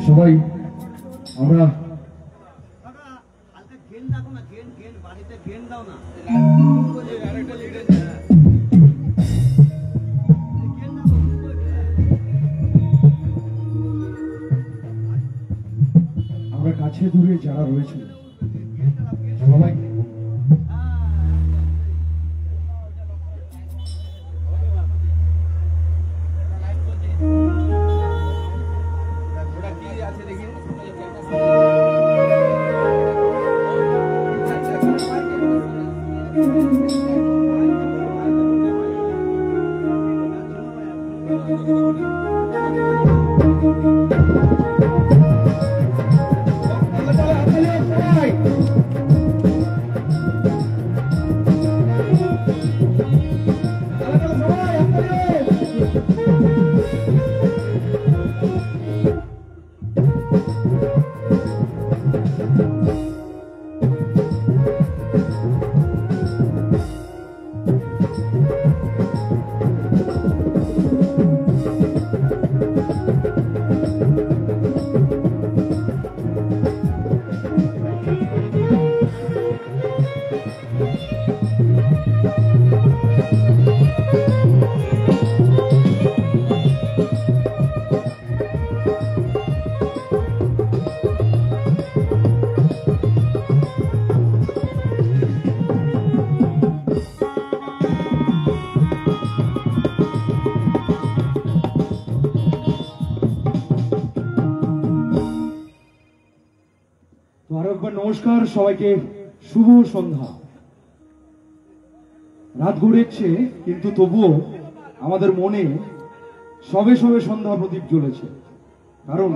সবাই আমরা আমরা কাছে দূরে যারা রয়েছে সবাই নমস্কার সবাইকে, শুভ সন্ধ্যা। রাত গড়েছে কিন্তু তবুও আমাদের মনে সবে সবে সন্ধ্যা প্রদীপ জ্বলেছে, কারণ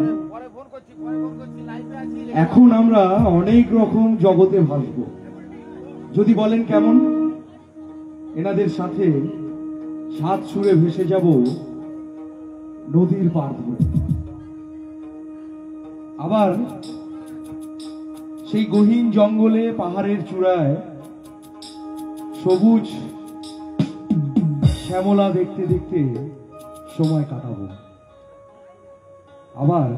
এখন আমরা অনেক রকম জগতে ভাসব। যদি বলেন কেমন, এনাদের সাথে সাত সুরে ভেসে যাব নদীর পার ধরে। আবার সেই গহীন জঙ্গলে পাহাড়ের চূড়ায় সবুজ শ্যামলা দেখতে দেখতে সময় কাটাবো। আবার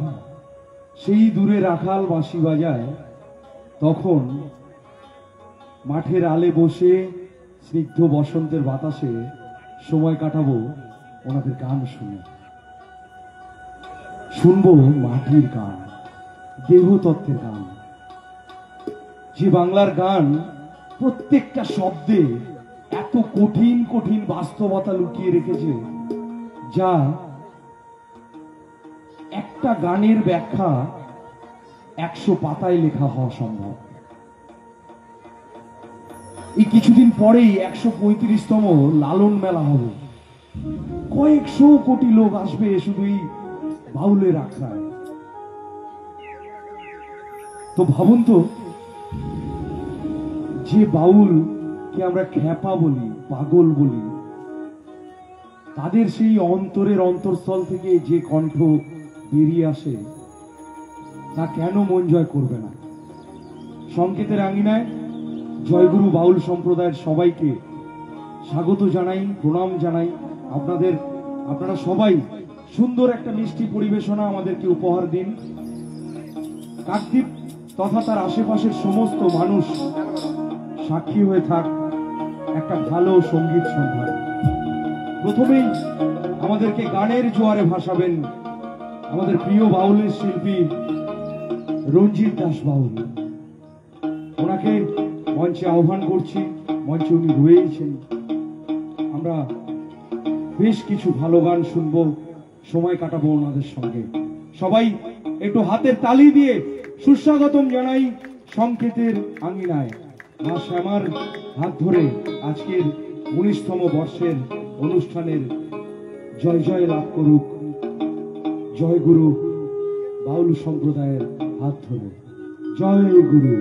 সেই দূরে রাখাল বাঁশি বাজায়, তখন মাঠের আলে বসে স্নিগ্ধ বসন্তের বাতাসে সময় কাটাবো ওনাদের গান শুনে। শুনবো মাটির গান, দেহতত্ত্বের গান, যে বাংলার গান প্রত্যেকটা শব্দে এত কঠিন কঠিন বাস্তবতা লুকিয়ে রেখেছে, যা একটা গানের ব্যাখ্যা 100 পাতায় লেখা হওয়া সম্ভব। এই কিছুদিন পরেই 135তম লালন মেলা হবে। কয়েকশো কোটি লোক আসবে শুধু এই বাউলের আখড়ায়। তো ভাবুন তো, যে বাউলকে আমরা খ্যাপা বলি, পাগল বলি, তাদের সেই অন্তরের অন্তরস্থল থেকে যে কণ্ঠ বেরিয়ে আসে, তা কেন মন জয় করবে না? সংকেতের আঙিনায় জয়গুরু বাউল সম্প্রদায়ের সবাইকে স্বাগত জানাই, প্রণাম জানাই। আপনারা সবাই সুন্দর একটা মিষ্টি পরিবেশনা আমাদেরকে উপহার দিন। কাকদ্বীপ তথা তার আশেপাশের সমস্ত মানুষ সাক্ষী হয়ে থাক একটা ভালো সঙ্গীত সন্ধ্যা। প্রথমেই আমাদেরকে গানের জোয়ারে ভাসাবেন আমাদের প্রিয় বাউলের শিল্পী রঞ্জিত দাস বাউল। ওনাকে মঞ্চে আহ্বান করছি। মঞ্চে উনি রয়েছেন। আমরা বেশ কিছু ভালো গান শুনবো, সময় কাটাবো ওনাদের সঙ্গে। সবাই একটু হাতের তালি দিয়ে সুস্বাগতম জানাই সংকেতের আঙিনায়। মা শ্যামার হাত ধরে আজকের 19তম বর্ষের অনুষ্ঠানের জয় জয় লাভ করুক জয় গুরু বাউল সম্প্রদায়ের হাত ধরে। জয় গুরু।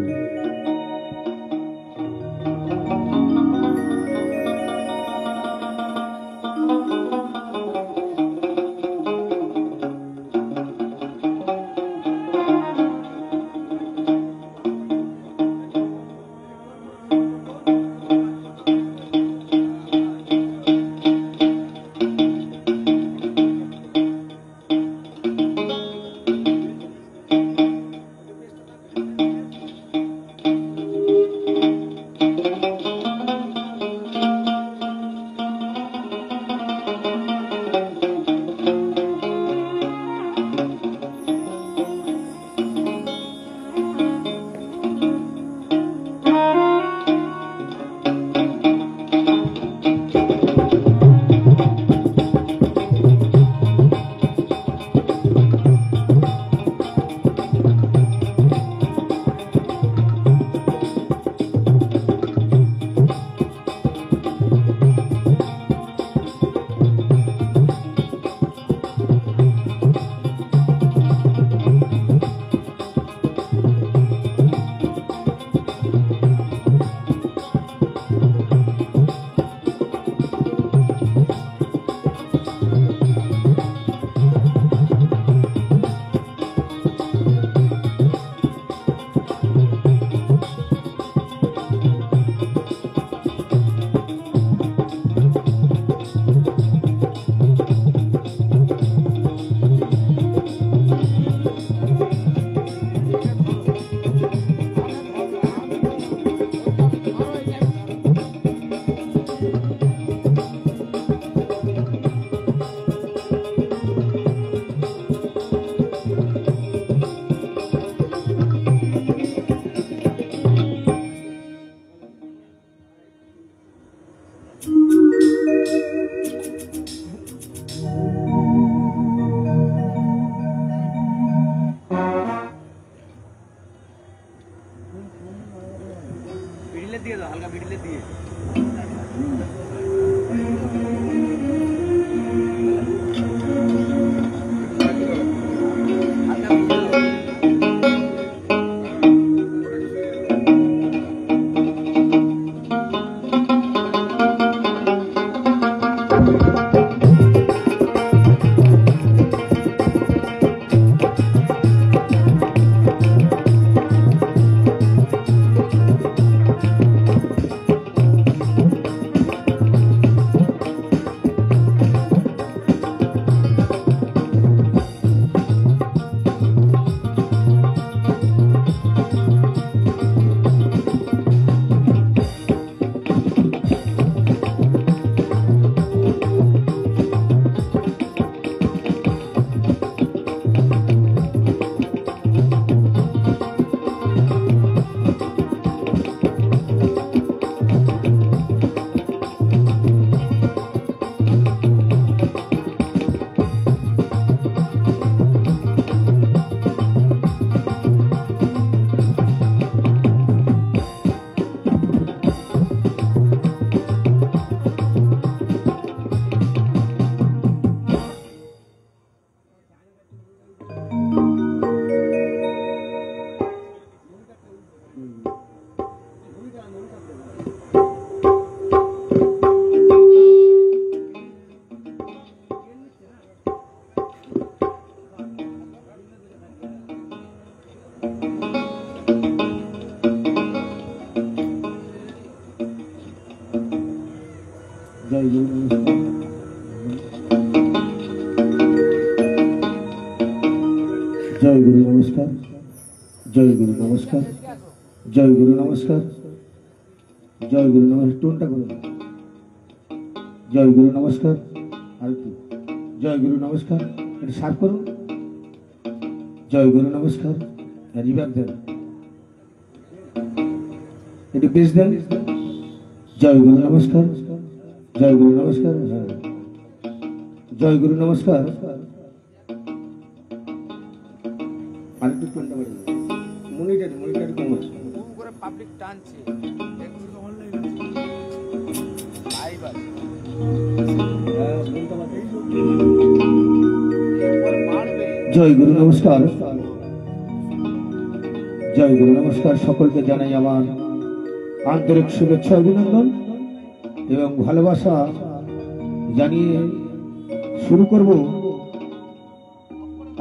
জয় গুরু নমস্কার, জয় গুরু নমস্কার, জয় গুরু নমস্কার, জয় গুরু নমস্কার। টোনটা করুন। জয় গুরু নমস্কার, আর একটু জয় গুরু নমস্কার, এটা সার করুন। জয় গুরু নমস্কার, রিভার দেন, একটু বেশ দেন। জয় গুরু নমস্কার, জয় গুরু নমস্কার, হ্যাঁ জয় গুরু নমস্কার। আরেকটু টোনটা বাড়িয়ে দেন। মনিটর কম আছে। করে পাবলিক টানছে জয় গুরু নমস্কার, জয় গুরু নমস্কার। সকলকে জানাই আমার আন্তরিক শুভেচ্ছা, অভিনন্দন এবং ভালোবাসা জানিয়ে শুরু করব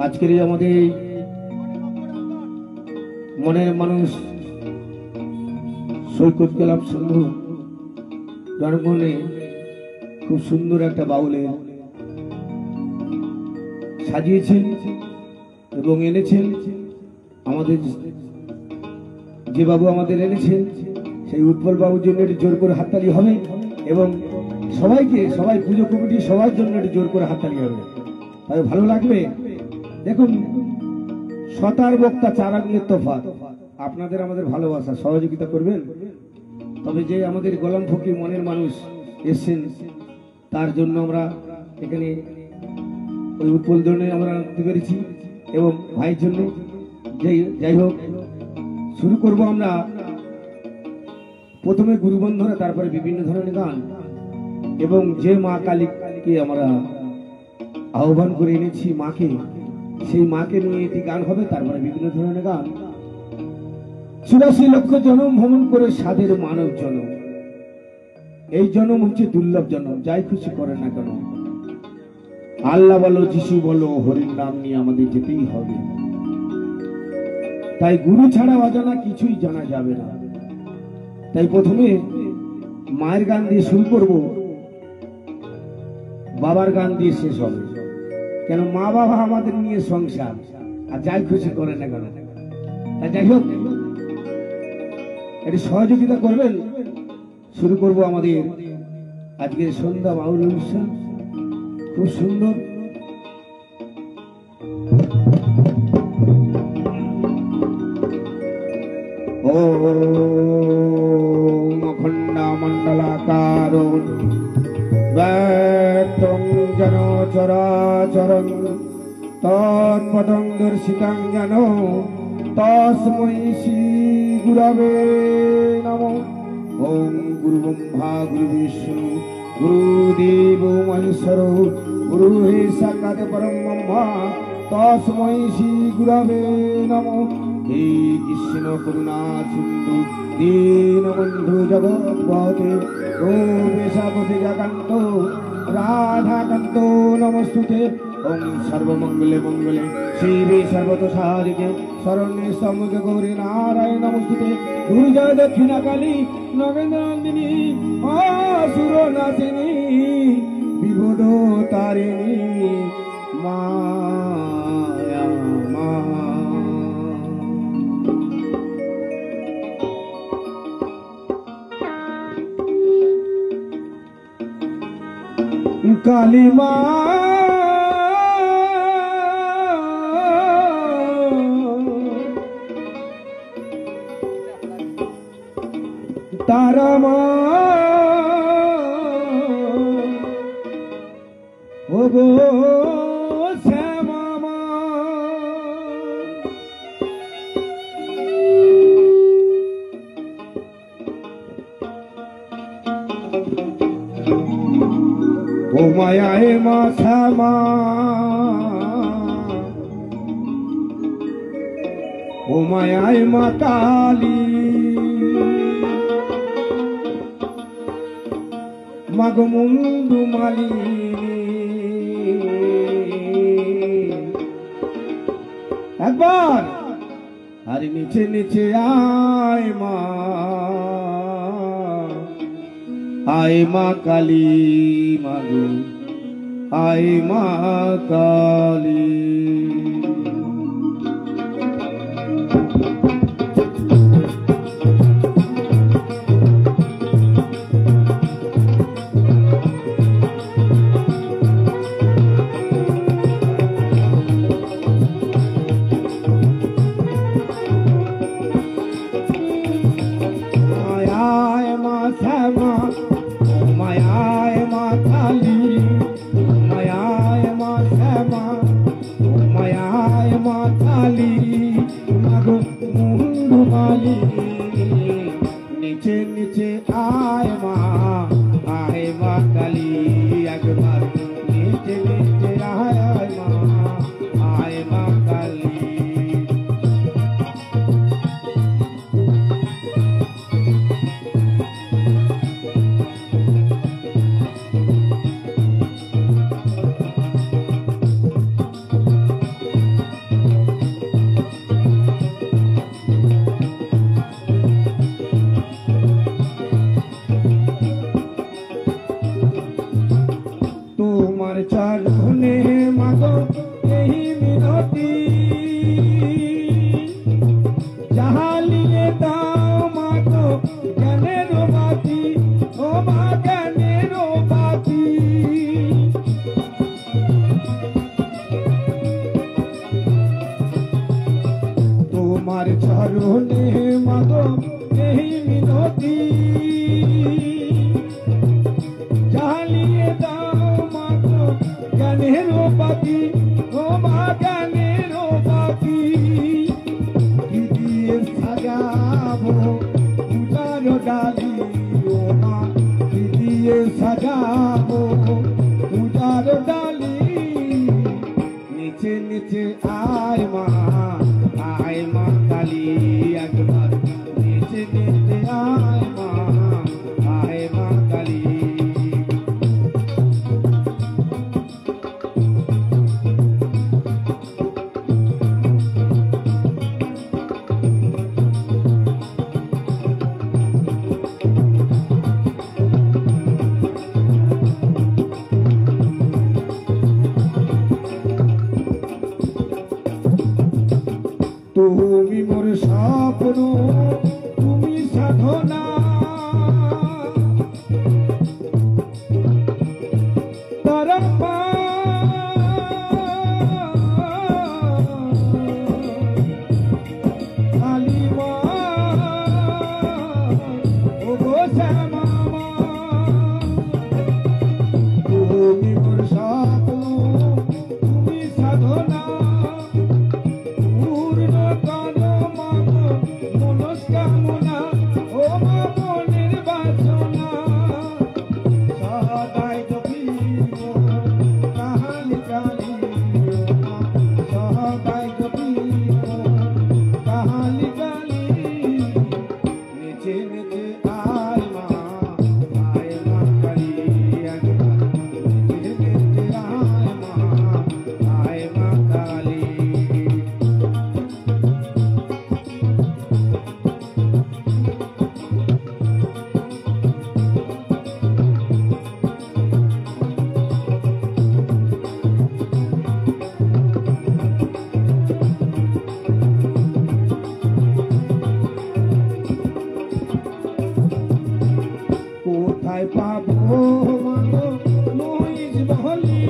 আজকের এই আমাদের মনের মানুষ সৈকত ক্লাব সংঘ প্রাঙ্গণে খুব সুন্দর একটা বাউলের সাজিয়েছেন এবং এনেছেন। আমাদের যে বাবু আমাদের এনেছেন সেই উৎপল বাবুর জন্য একটু জোর করে হাততালি হবে এবং সবাই পুজো কমিটি সবার জন্য একটু জোর করে হাততালি হবে, তাই ভালো লাগবে। দেখুন, শতার বক্তা চার আঙ্গুলের তফাৎ। আপনাদের আমাদের ভালোবাসা সহযোগিতা করবেন, তবে যে আমাদের গোলাম ফকির মনের মানুষ এসছেন তার জন্য আমরা এখানে ওই উৎপল জন্য আমরা আনতে পেরেছি এবং ভাইয়ের জন্য। যাই হোক, শুরু করব আমরা প্রথমে গুরুবন্ধনা, তারপরে বিভিন্ন ধরনের গান এবং যে মা কালীকে আমরা আহ্বান করে এনেছি মাকে, সেই মাকে নিয়ে একটি গান হবে, তারপরে বিভিন্ন ধরনের গান। ৮৪ লক্ষ জনম ভ্রমণ করে সাধের মানব জনম, এই জনম হচ্ছে দুর্লভ জনম, যাই খুশি করে না কেন। আল্লাহ বলো, যিশু বলো, হরির নাম নিয়ে আমাদের যেতেই হবে। তাই গুরু ছাড়া অজানা কিছুই জানা যাবে না। তাই প্রথমে মায়ের গান দিয়ে শুরু করব, বাবার গান দিয়ে শেষ হবে। কেন, মা বাবা আমাদের নিয়ে সংসার, আর যাই খুশি করে না কেন। তাই যাই হোক, এটি সহযোগিতা করবেন। শুরু করব আমাদের আজকের সন্ধ্যা বাউল অনুষ্ঠান, খুব সুন্দর। ওম অখণ্ডা মণ্ডলাকার ব্যক্তং যেন চরাচরং তৎপদং দর্শিতাং যেন তস্मै শ্রী গুরবে নমঃ। ওম গুরু ব্রহ্মা গুরু বিষ্ণু গুরুদেব মহেশ্বর গুরু হে সাক্ষাৎ পরম ব্রহ্ম তস্मै শ্রী গুরবে নমঃ। হে কৃষ্ণ করুণা সিন্ধু দীনবন্ধু জগৎপতে গোপেশাপতি জগন্ত রাধাকান্ত নমস্তুতে। ওম সর্বমঙ্গলে মঙ্গলে শিবে সর্বত সাধিকে শরণ্যে ত্র্যম্বকে গৌরী নারায়ণ নমস্তুতে। দুর্গা দক্ষিণা কালী নগেন্দ্রান্দিনী আসুর নাশিনী বিভুদ তারিণী মায়া মা। কালী মা তারা মা ও গো শ্যামা মা। ও মায়ায় মা শ্যামা, ও মায়ায় মা কালী, মাগ মুন্ডু মালিনী। একবার আর নিচে নিচে আয় মা, আয় মা কালী মাগো আয় মা কালী। মায়ায় মা শ্যামা মায়ায় মা কালী মায়ায় মা শ্যামা মায়ায় মা কালী মাগো মুন্ডু মালি নিচে নিচে আয় মা কালী একবার নিচে নিচে আয় মা কালী। তোমার চরণে মাগো এই মিনতি জাহালিয়ে দাও মাগো জ্ঞানের বাতি ও মা জ্ঞানের বাতি। তোমার চরণে মাগো এই মিনতি জাহালিয়ে দাও মাগো জ্ঞানের বাতি ও মা জ্ঞানের বাতি। কি দিয়ে সাজাবো পূজার ডালি ও মা কি দিয়ে সাজাবো পূজার ডালি নিচে নিচে আয় মা কালী একবার নিচে নিচে আয় মা কালী। তুমি মোর স্বপ্ন তুমি সাধনা তারপা কালী মা ও গো শ্যামা তুমি মোর স্বপ্ন তুমি সাধনা মনস্কামনা ও মা মনের বাসনা সদাই জপিব কাহালি কালী সদাই জপিব কাহালি কালী নিচে নিচে আয় মা কালী একবার নিচে নিচে আয় মা কালী। কোথায় পাবো মাগো মহিষ বলি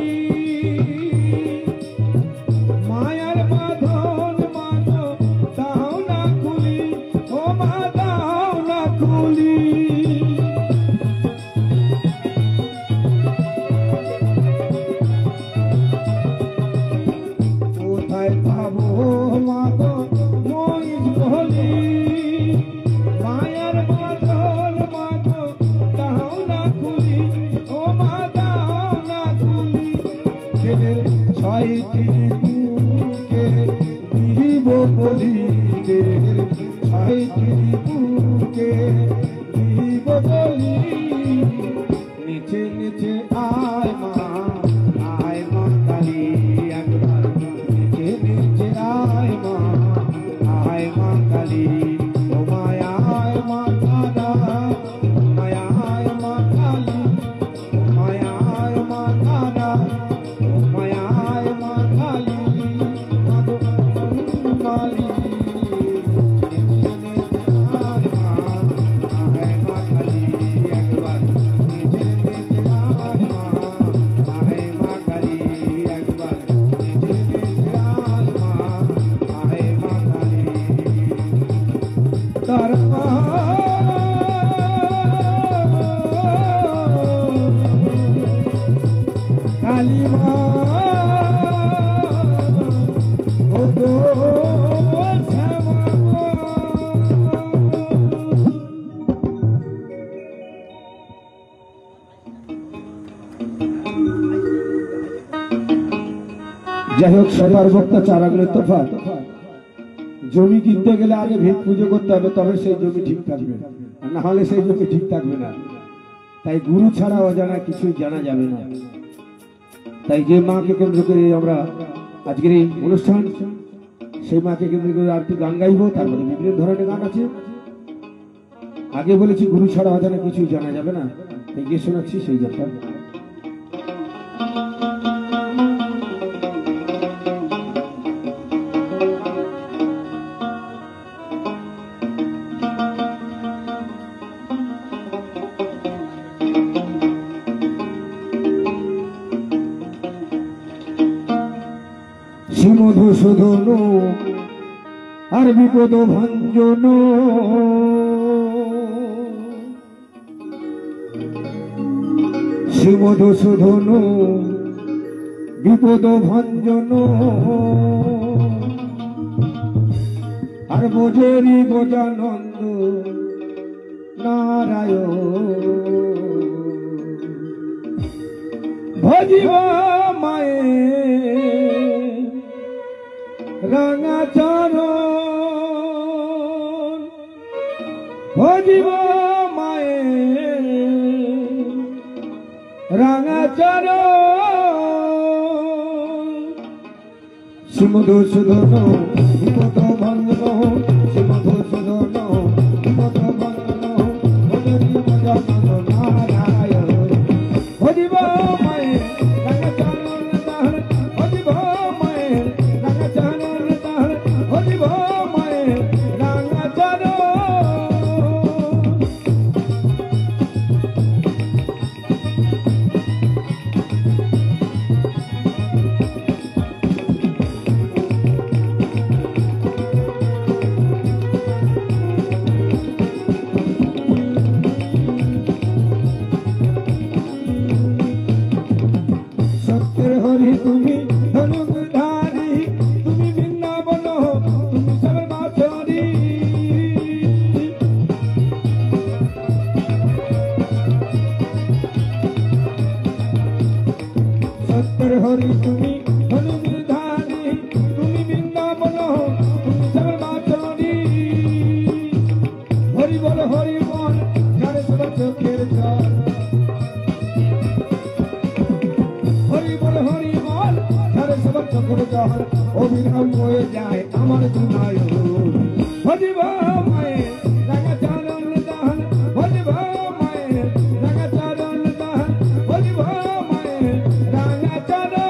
মায়ার বাঁধন মাগো দাও না খুলি ও মা দাও না খুলি। কোথায় পাবো মাগো মহিষ বলি মায়ার বাঁধন মাগো দাও না খুলি ও মা দাও না খুলি। ছয়টি বুকে দিব বলি ছয়টি বুকে দিব বলি নিচে নিচে আয় মা কালী একবার নিচে নিচে আয় মা কালী ও মায়ায় মা কাদা মায়ায় মা যাই হোক, সবার বক্তা চার আঙুলের তফাৎ। জমি কিনতে গেলে আগে ভিত পুজো করতে হবে, তবে সেই জমি ঠিক থাকবে, আর না হলে সেই জমি ঠিক থাকবে না। তাই গুরু ছাড়া অজানা কিছুই জানা যাবে না। তাই যে মাকে কেন্দ্র করে আমরা আজকের এই অনুষ্ঠান, সেই মাকে কেন্দ্র করে আর কি গান গাইবো, তারপরে বিভিন্ন ধরনের গান আছে। আগে বলেছি গুরু ছাড়া অজানা কিছুই জানা যাবে না, তাই গিয়ে শোনাচ্ছি সেই গানটা। মধুসূদন আর বিপদ ভঞ্জন, শ্রী মধুসূদন বিপদ ভঞ্জন, আর বোঝেরি গজানন্দ নারায়ণ। ভজিবা মায়ে রাঙা চরণ, ভজিব মায়ে রাঙা চরণ। শ্রী মধুসূদন বিপদ ভঞ্জন, শ্রী মধুসূদন বিপদ ভঞ্জন, ভজরি ভজনন্দ নারায়ণ। ভজিব মায়ে রাঙা চরণ তাহার, ভজিব মায়ে রাঙা চরণ তাহার, ভজিব মায়ে রাঙা চরণ। সত্যের হরি তুমি ধনুধারী, তুমি বৃন্দাবন তুমি সর্বাচরী। সত্যের হরি তুমি ধনুধারী, তুমি বৃন্দাবন তুমি সর্বাচরী। হরি বল যার সবার চোখের জল, হরি বল যার সবার চোখের জল, অবিরাম হয়ে যায় আমার দুনায়। ভজিব মায়ে রাঙা চরণ দান, ভজিব মায়ে রাঙা চরণ দান, ভজিব মায়ে রাঙা চরণ।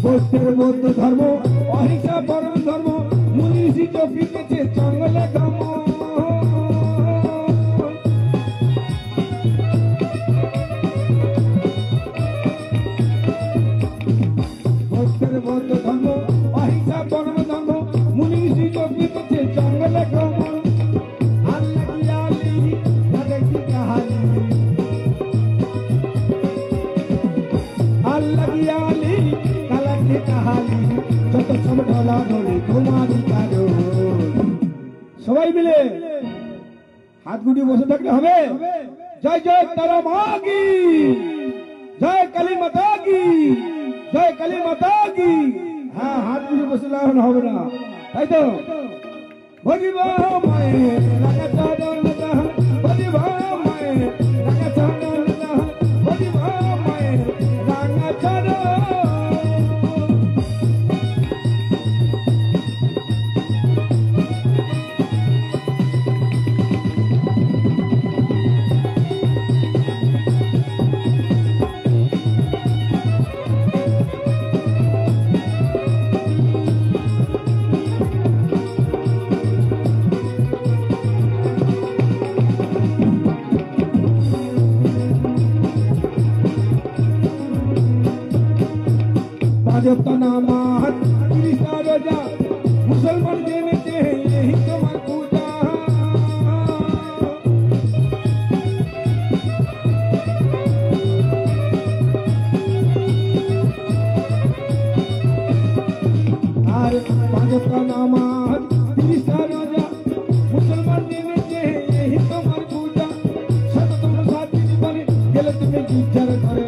বৌদ্ধের বৌদ্ধ ধর্ম, অহিংসা পরম ধর্ম, মুনি ঋষি চপিতেছে জঙ্গলে ধর্ম। বৌদ্ধের বৌদ্ধ ধর্ম, অহিংসা পরম ধর্ম, মুনি ঋষি চপিতেছে জঙ্গলে ধর্ম। আল্লাহ কি আলি তাদের কি কাহালি, আল্লাহ কি আলি কাহালি, যত সব ঢলা ঢলে তোমারই কারণ। সবাই মিলে হাত গুটিয়ে বসে থাকলে হবে। জয় জয় তারা মা কি, জয় কালী মাতা কি, জয় কালী মাতা কি। হ্যাঁ, হাত গুটিয়ে বসে লাগানো হবে না, তাই তো। ভজিব মায়ে রাঙা চরণ দান, ভজিব মায়ে রাঙা চরণ দান, ভজিব মায়ে রাঙা চরণ। मुसलमान जनेते हैं यही तुम्हार पूजा আর পাঁচটা নামাজ 30টা রোজা মুসলমান জনেতে हैं यही तुम्हार पूजा সব তোমরা সাথ দিতে পারে গেলে তুমি বিচার করে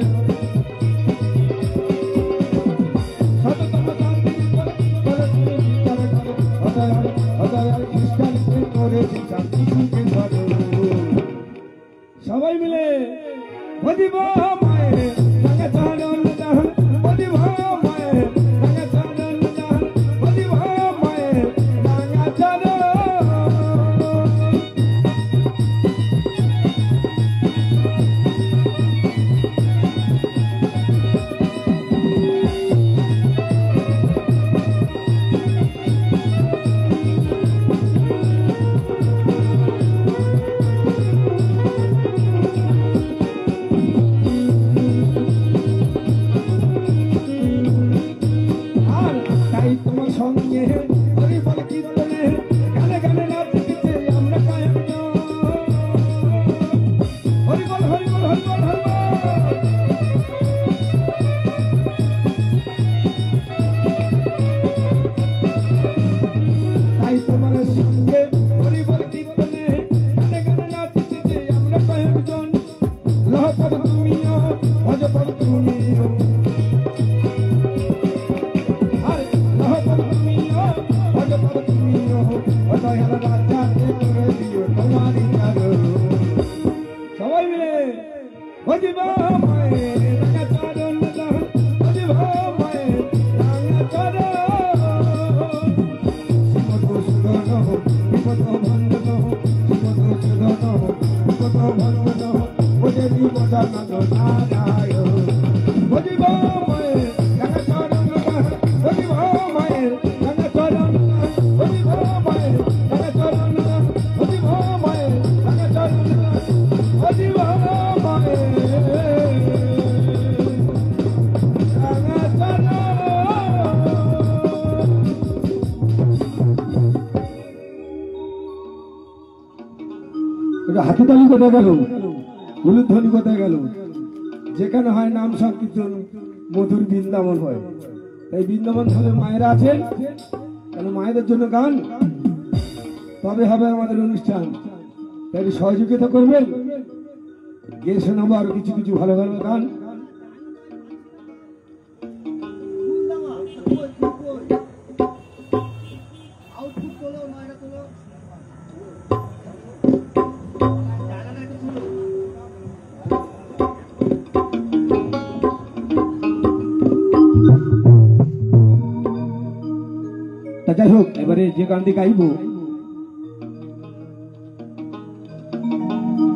সবাই মিলে বদিব মায়ে রঙে চাঁদন দাহন বদিব মায়ে রঙে চাঁদন দাহন বদিব মায়ে রঙে চাঁদন সঙ্গে হরি বল কীর্তনে গানে গানে নাচতে আমরা কায়েম হরি বল হরি বল হরি বল হরি তাই তোমার সঙ্গে হরি বল কীর্তনে গানে গানে নাচতে আমরা কায়েম লহ পদ তুমিও ভজ পদ তুমিও সবাই মিলে বদিব মায়ে রঙে চাঁদন দাহন বদিব মায়ে রঙে চাঁদন মধুসূদন বিপদ ভঞ্জন মধুসূদন বিপদ ভঞ্জন ওদেবী মদানন্দ নারায় বদিব মায়ে রঙে চাঁদন দাহন বদিব মায়ে রঙে চাঁদন বদিব মায়ে রঙে চাঁদন বদিব মায়ে রঙে চাঁদন বদিব মায়ে হাতিতালি কোথায় গেল উলুধ্বনি কোথায় গেল যেখানে হয় নাম সংকীর্তন মধুর বৃন্দাবন হয় তাই বৃন্দাবন ধামে মায়েরা আছেন কেন মায়েদের জন্য গান তবে হবে আমাদের অনুষ্ঠান তাই সহযোগিতা করবেন গিয়ে শোনাবো আরো কিছু কিছু ভালো ভালো গান তা যাই হোক এবারে যে গানটি গাইব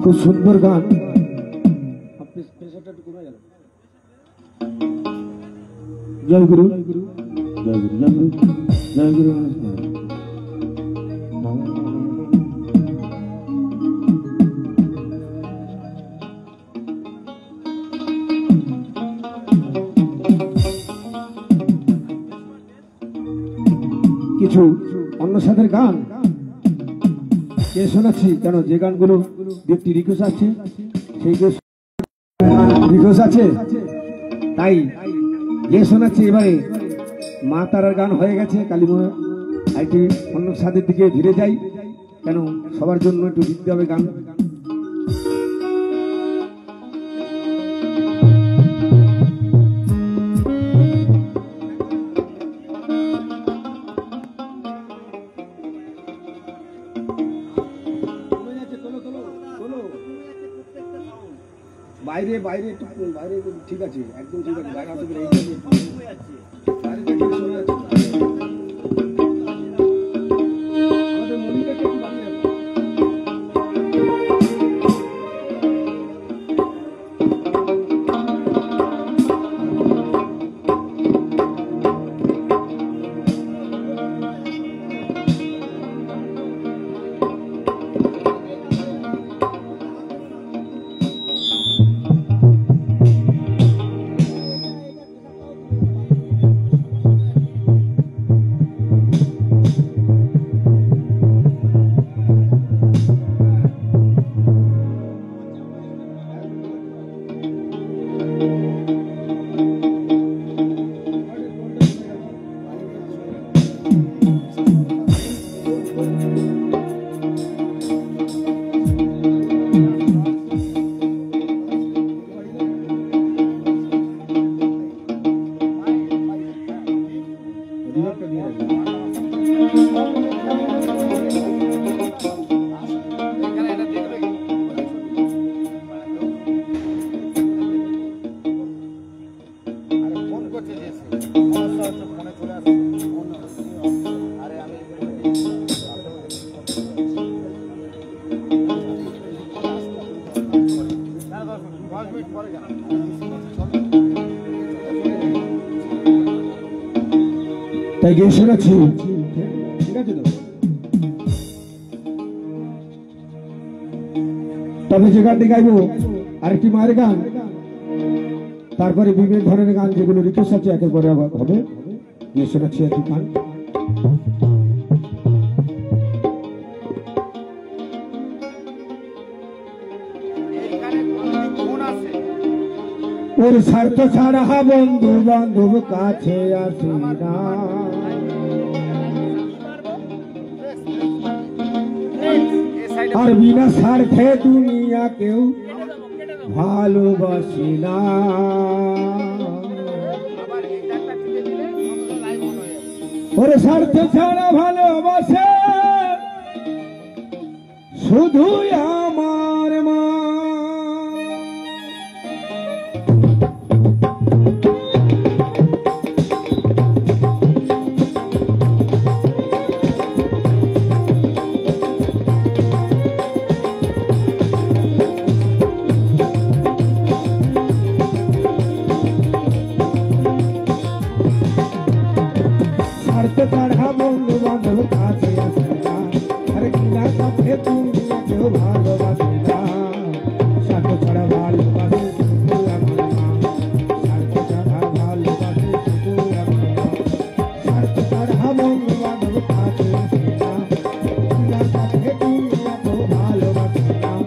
খুব সুন্দর গান জয় গুরু জয় গুরু জয় গুরু জয় গুরু কিছু অন্য সাথের গান কে শোনাচ্ছি কেন যে গানগুলো একটি রিকোয়েস্ট আছে সেই রিকোয়েস্ট আছে তাই যে শোনাচ্ছি এবারে মা তারার গান হয়ে গেছে কালীমা একটি অন্য সাথের দিকে ধীরে যাই কেন সবার জন্য একটু দিতে হবে গান বাইরে বাইরে বাইরে ঠিক আছে একদম ঠিক আছে বাইরে আসবে বাইরে থেকে শোনা যাচ্ছে আমাদের মনিকাকে একটু বাড়িয়ে রাখো বিভাগটা নিয়ে রাখবেন। এখানে এটা দেখবে কি? আরে ফোন করছে যে সে। সমস্যা হচ্ছে, ফোনে চলে আসছে। আরে আমি না, 10 মিনিট পরে যান। তাই গিয়ে শোনাচ্ছি, ঠিক আছে তো? তবে যে গানটি গাইবো আরেকটি মায়ের গান, তারপরে বিভিন্ন ধরনের গান যেগুলো রিকোয়েস্ট আছে একের পরে আবার হবে। গিয়ে শোনাচ্ছি একটি গান। এইখানে ফোন আছে। ওর স্বার্থ ছাড়া বন্ধু বান্ধব কাছে আসে না, আর বিনা স্বার্থে দুনিয়া কেউ ভালোবাসে না। ওর স্বার্থ ছাড়া ভালোবাসে শুধু আমার মা। স্বার্থ ছাড়া বন্ধু বান্ধব কাছে আসে না, আর কিনা সাথে দুনিয়া কেউ ভালোবাসে না। স্বার্থ ছাড়া ভালোবাসে শুধু আমার মা, স্বার্থ ছাড়া ভালোবাসে শুধু আমার মা। স্বার্থ ছাড়া বন্ধু বান্ধব কাছে আসে না, কিনা সাথে দুনিয়া কেউ ভালোবাসে না।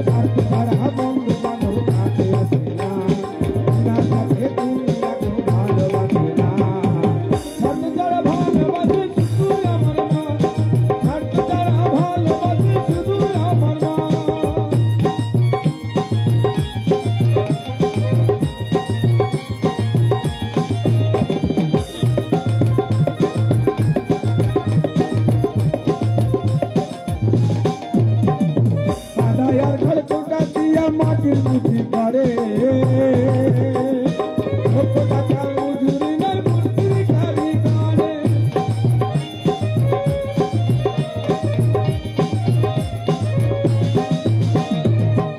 স্বার্থ ছাড়া বন্ধু বান্ধব কাছে আসে না, কিনা সাথে দুনিয়া কেউ ভালোবাসে না। স্বার্থ ছাড়া ভালোবাসে শুধু আমার মা, স্বার্থ ছাড়া ভালোবাসে শুধু আমার মা। সাদায়ার ঘর কোটা দিয়া মাটির মুঠি করে, লক্ষ টাকা মজুরি নাই মূর্তির কারিগরে।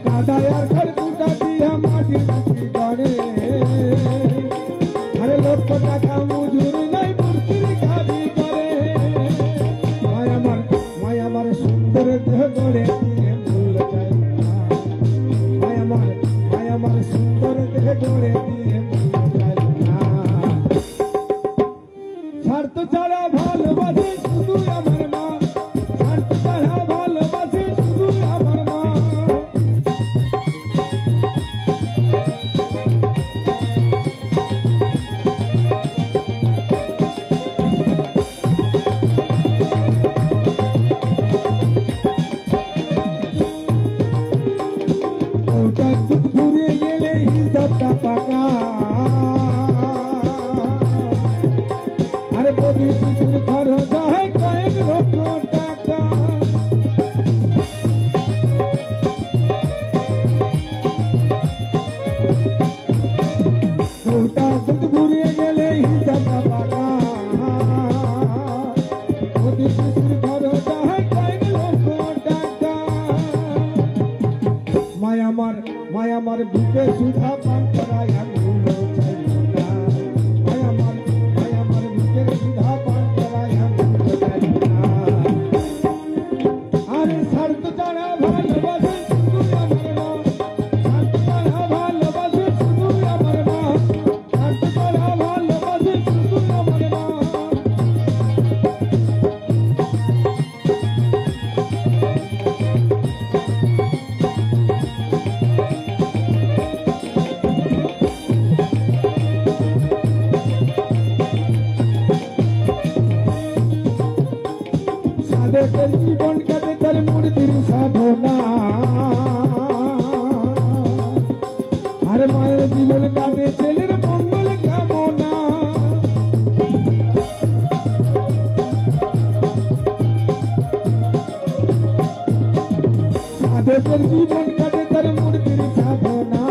সাদায়ার ঘর কোটা দিয়া মাটির মুঠি করে, আরে লক্ষ টাকা মজুরি নাই মূর্তির কারিগরে। মায়ামার সুন্দর দেহ গড়ে দিয়ে মূল্য চাই না, মায়ামার সুন্দর দেহ গড়ে দিয়ে মূল্য চাই না। স্বার্থ ছাড়া ভালোবাসে শুধু আমার মা, স্বার্থ ছাড়া ভালোবাসে শুধু আমার মা। ওটা ঘুরে গেলে হিসাবটা পাকা, আরে প্রতি শিশুর খরচ হয় কয়েক লক্ষ টাকা। ওটা ঘুরে গেলে হিসাবটা পাকা, প্রতি শিশুর খরচ হয় কয়েক লক্ষ টাকা। মায়ামার বুকে সুধা পান করায় আমি চাই না, মায়ামার বুকে সুধা পান করায় আমি চাই না। আরে স্বার্থ ছাড়া ভালোবাসে শুধু আমার মা, স্বার্থ ছাড়া ভালোবাসে শুধু আমার মা, স্বার্থ ছাড়া ভালোবাসে শুধু আমার মা। সাধকের জীবন কাটে তার মূর্তির সাধনা, আর মায়ের জীবন কাটে ছেলের মঙ্গল কামনা। মানুষের জীবন কাটে তার মূর্তির সাধনা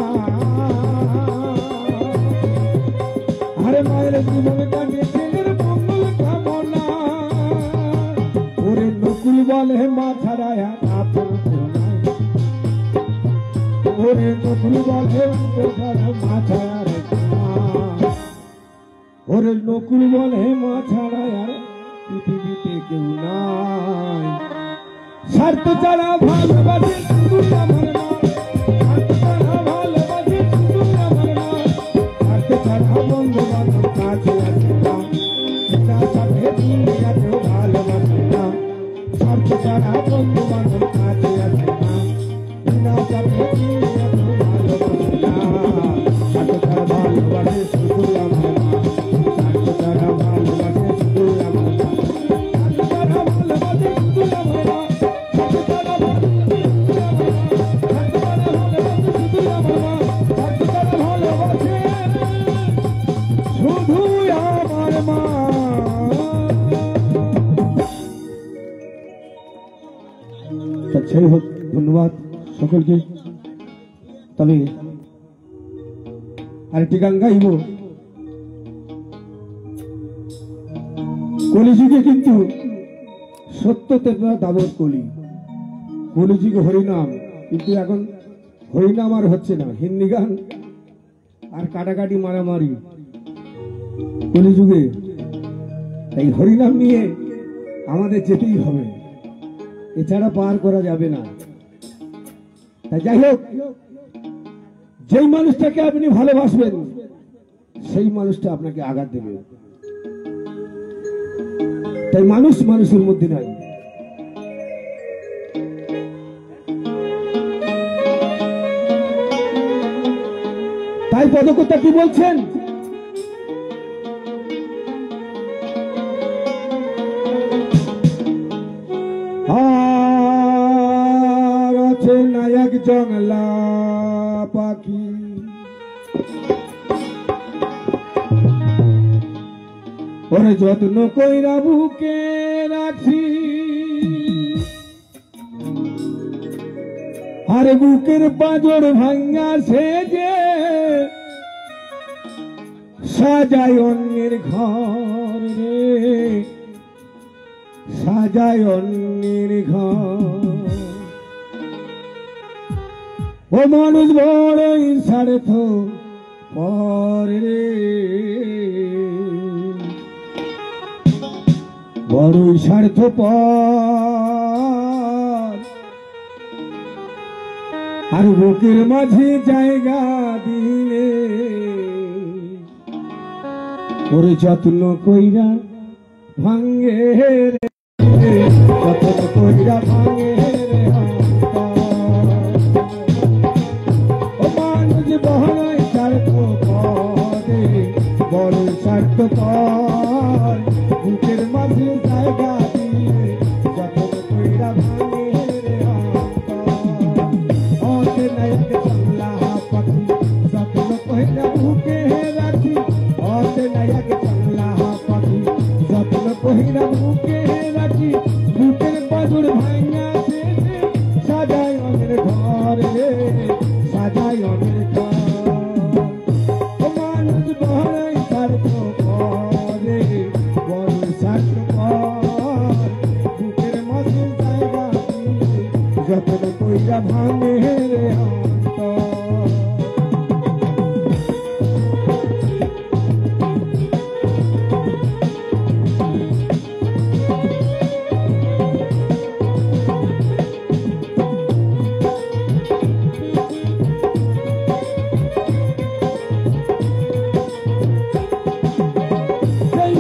আরে মায়ের জীবন কাটে ছেলের মঙ্গল কামনা ওরে নকুল বলে মা ছাড়া আপন নাই ওরে নকুল বলে মা ছাড়া ওরে নকুল বলে মা ছাড়া আর পৃথিবীতে কেউ নাই স্বার্থ ছাড়া ভালোবাসে শুধু আমার মা স্বার্থ ছাড়া ভালোবাসে শুধু আমার মা স্বার্থ ছাড়া বন্ধু বান্ধব কাছে আসে না পিতা সাথে দুনিয়াতেও ভালোবাসে না স্বার্থ ছাড়া বন্ধু বান্ধব কাছে আসে না পিতা সাথে দুনিয়াতেও ভালোবাসে না স্বার্থ ছাড়া ভালোবাসে শুধু আমার মা স্বার্থ ছাড়া ভালোবাসে শুধু আমার মা স্বার্থ ছাড়া ভালোবাসে শুধু আমার মা সেই হোক ধন্যবাদ সকলকে তবে আরেকটি গান গাইব কলিযুগে কিন্তু সত্যতে দাবত কলিযুগে হরিনাম কিন্তু এখন হরিনাম আর হচ্ছে না হিন্দি গান আর কাটাকাটি মারামারি কলিযুগে এই হরিনাম নিয়ে আমাদের যেতেই হবে এছাড়া পার করা যাবে না তাই যাই হোক যেই মানুষটাকে আপনি ভালোবাসবেন সেই মানুষটা আপনাকে আঘাত দেবে তাই মানুষ মানুষের মধ্যে নাই তাই পদকর্তা কি বলছেন আর আছে নায়ক জংলা পাখি ওরে যত্ন কইরা বুকে রাখি আরে বুকের পাঁজর ভাঙ্গা সেজে সাজায় অন্যের ঘর রে সাজায় অন্যের ঘর ও মানুষ বড়ই স্বার্থ পর রে বড়ই স্বার্থ পর আর বুকের মাঝে জায়গা দিলে ওরে যত্ন কইরা ভাঙ্গে রে যত্ন কইরা ভাঙ্গে রে ও মানুষ বড়ই স্বার্থ পরে বড় স্বার্থ পর বুকের মাঝে জায়গা দিলে যত্ন কইরা ভাঙ্গে রে অতে নায়ক জংলা পাখি যত্ন কইরা বুকে রাখি অতে নায়ক জংলা পাখি যত্ন কইরা বুকে রাখি বুকের পাঁজর ভাঙা সেজে সাজায় অন্যের ঘর রে সাজায় অন্যের ঘর ও মানুষ বড়ই স্বার্থ পরে বড় স্বার্থ পর বুকের মাঝে জায়গা দিলে যত্ন কইরা ভাঙে রে অন্তর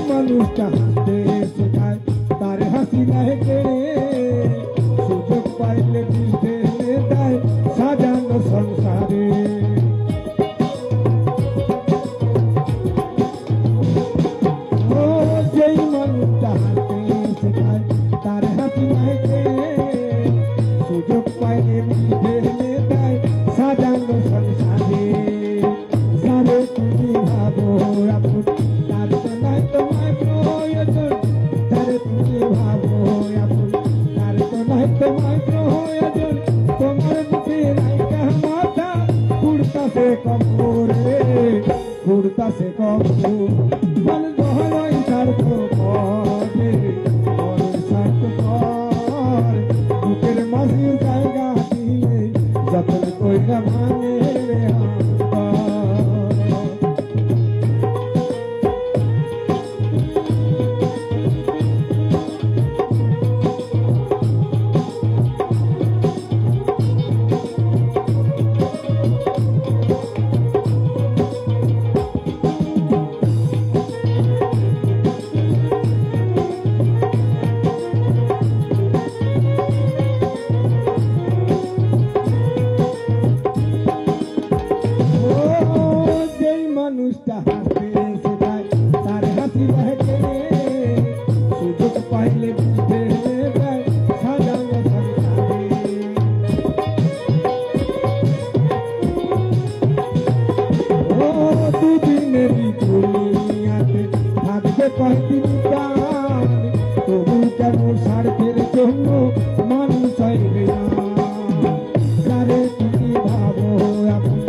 মানুষটা হাসতে শেখায় তার হাসি নাই কেড়ে সুযোগ পাইলে দিতে দেয় সাজানো সংসারে ও যেই মানুষটা হাসতে শেখায় তার হাসি নাই কেড়ে সুযোগ পাইলে দিতে দেয় সাজানো সংসারে সারে তুমি ভাবো আপন তার নাই তোমার প্রয়োজন তারে তুমি ভাবো আপন তার তো নাই তোমার প্রয়োজন তোমার ফুটতাছে কখন মন দহরই স্বার্থ করে মনের স্বার্থ কর বুকের মাঝে জায়গা দিলে যতন কইরা ভাঙে রে মানুষটা হাসতে শেখায় তার হাসি দেখে সুযোগ পাইলে বুঝে দেয় সাজানো সংসারে ও দুদিনের দুনিয়াতে থাকবে কয়েকদিন প্রাণ তবু কেন স্বার্থের জন্য মানুষ চাইবে না যারে তুমি ভাবো এখন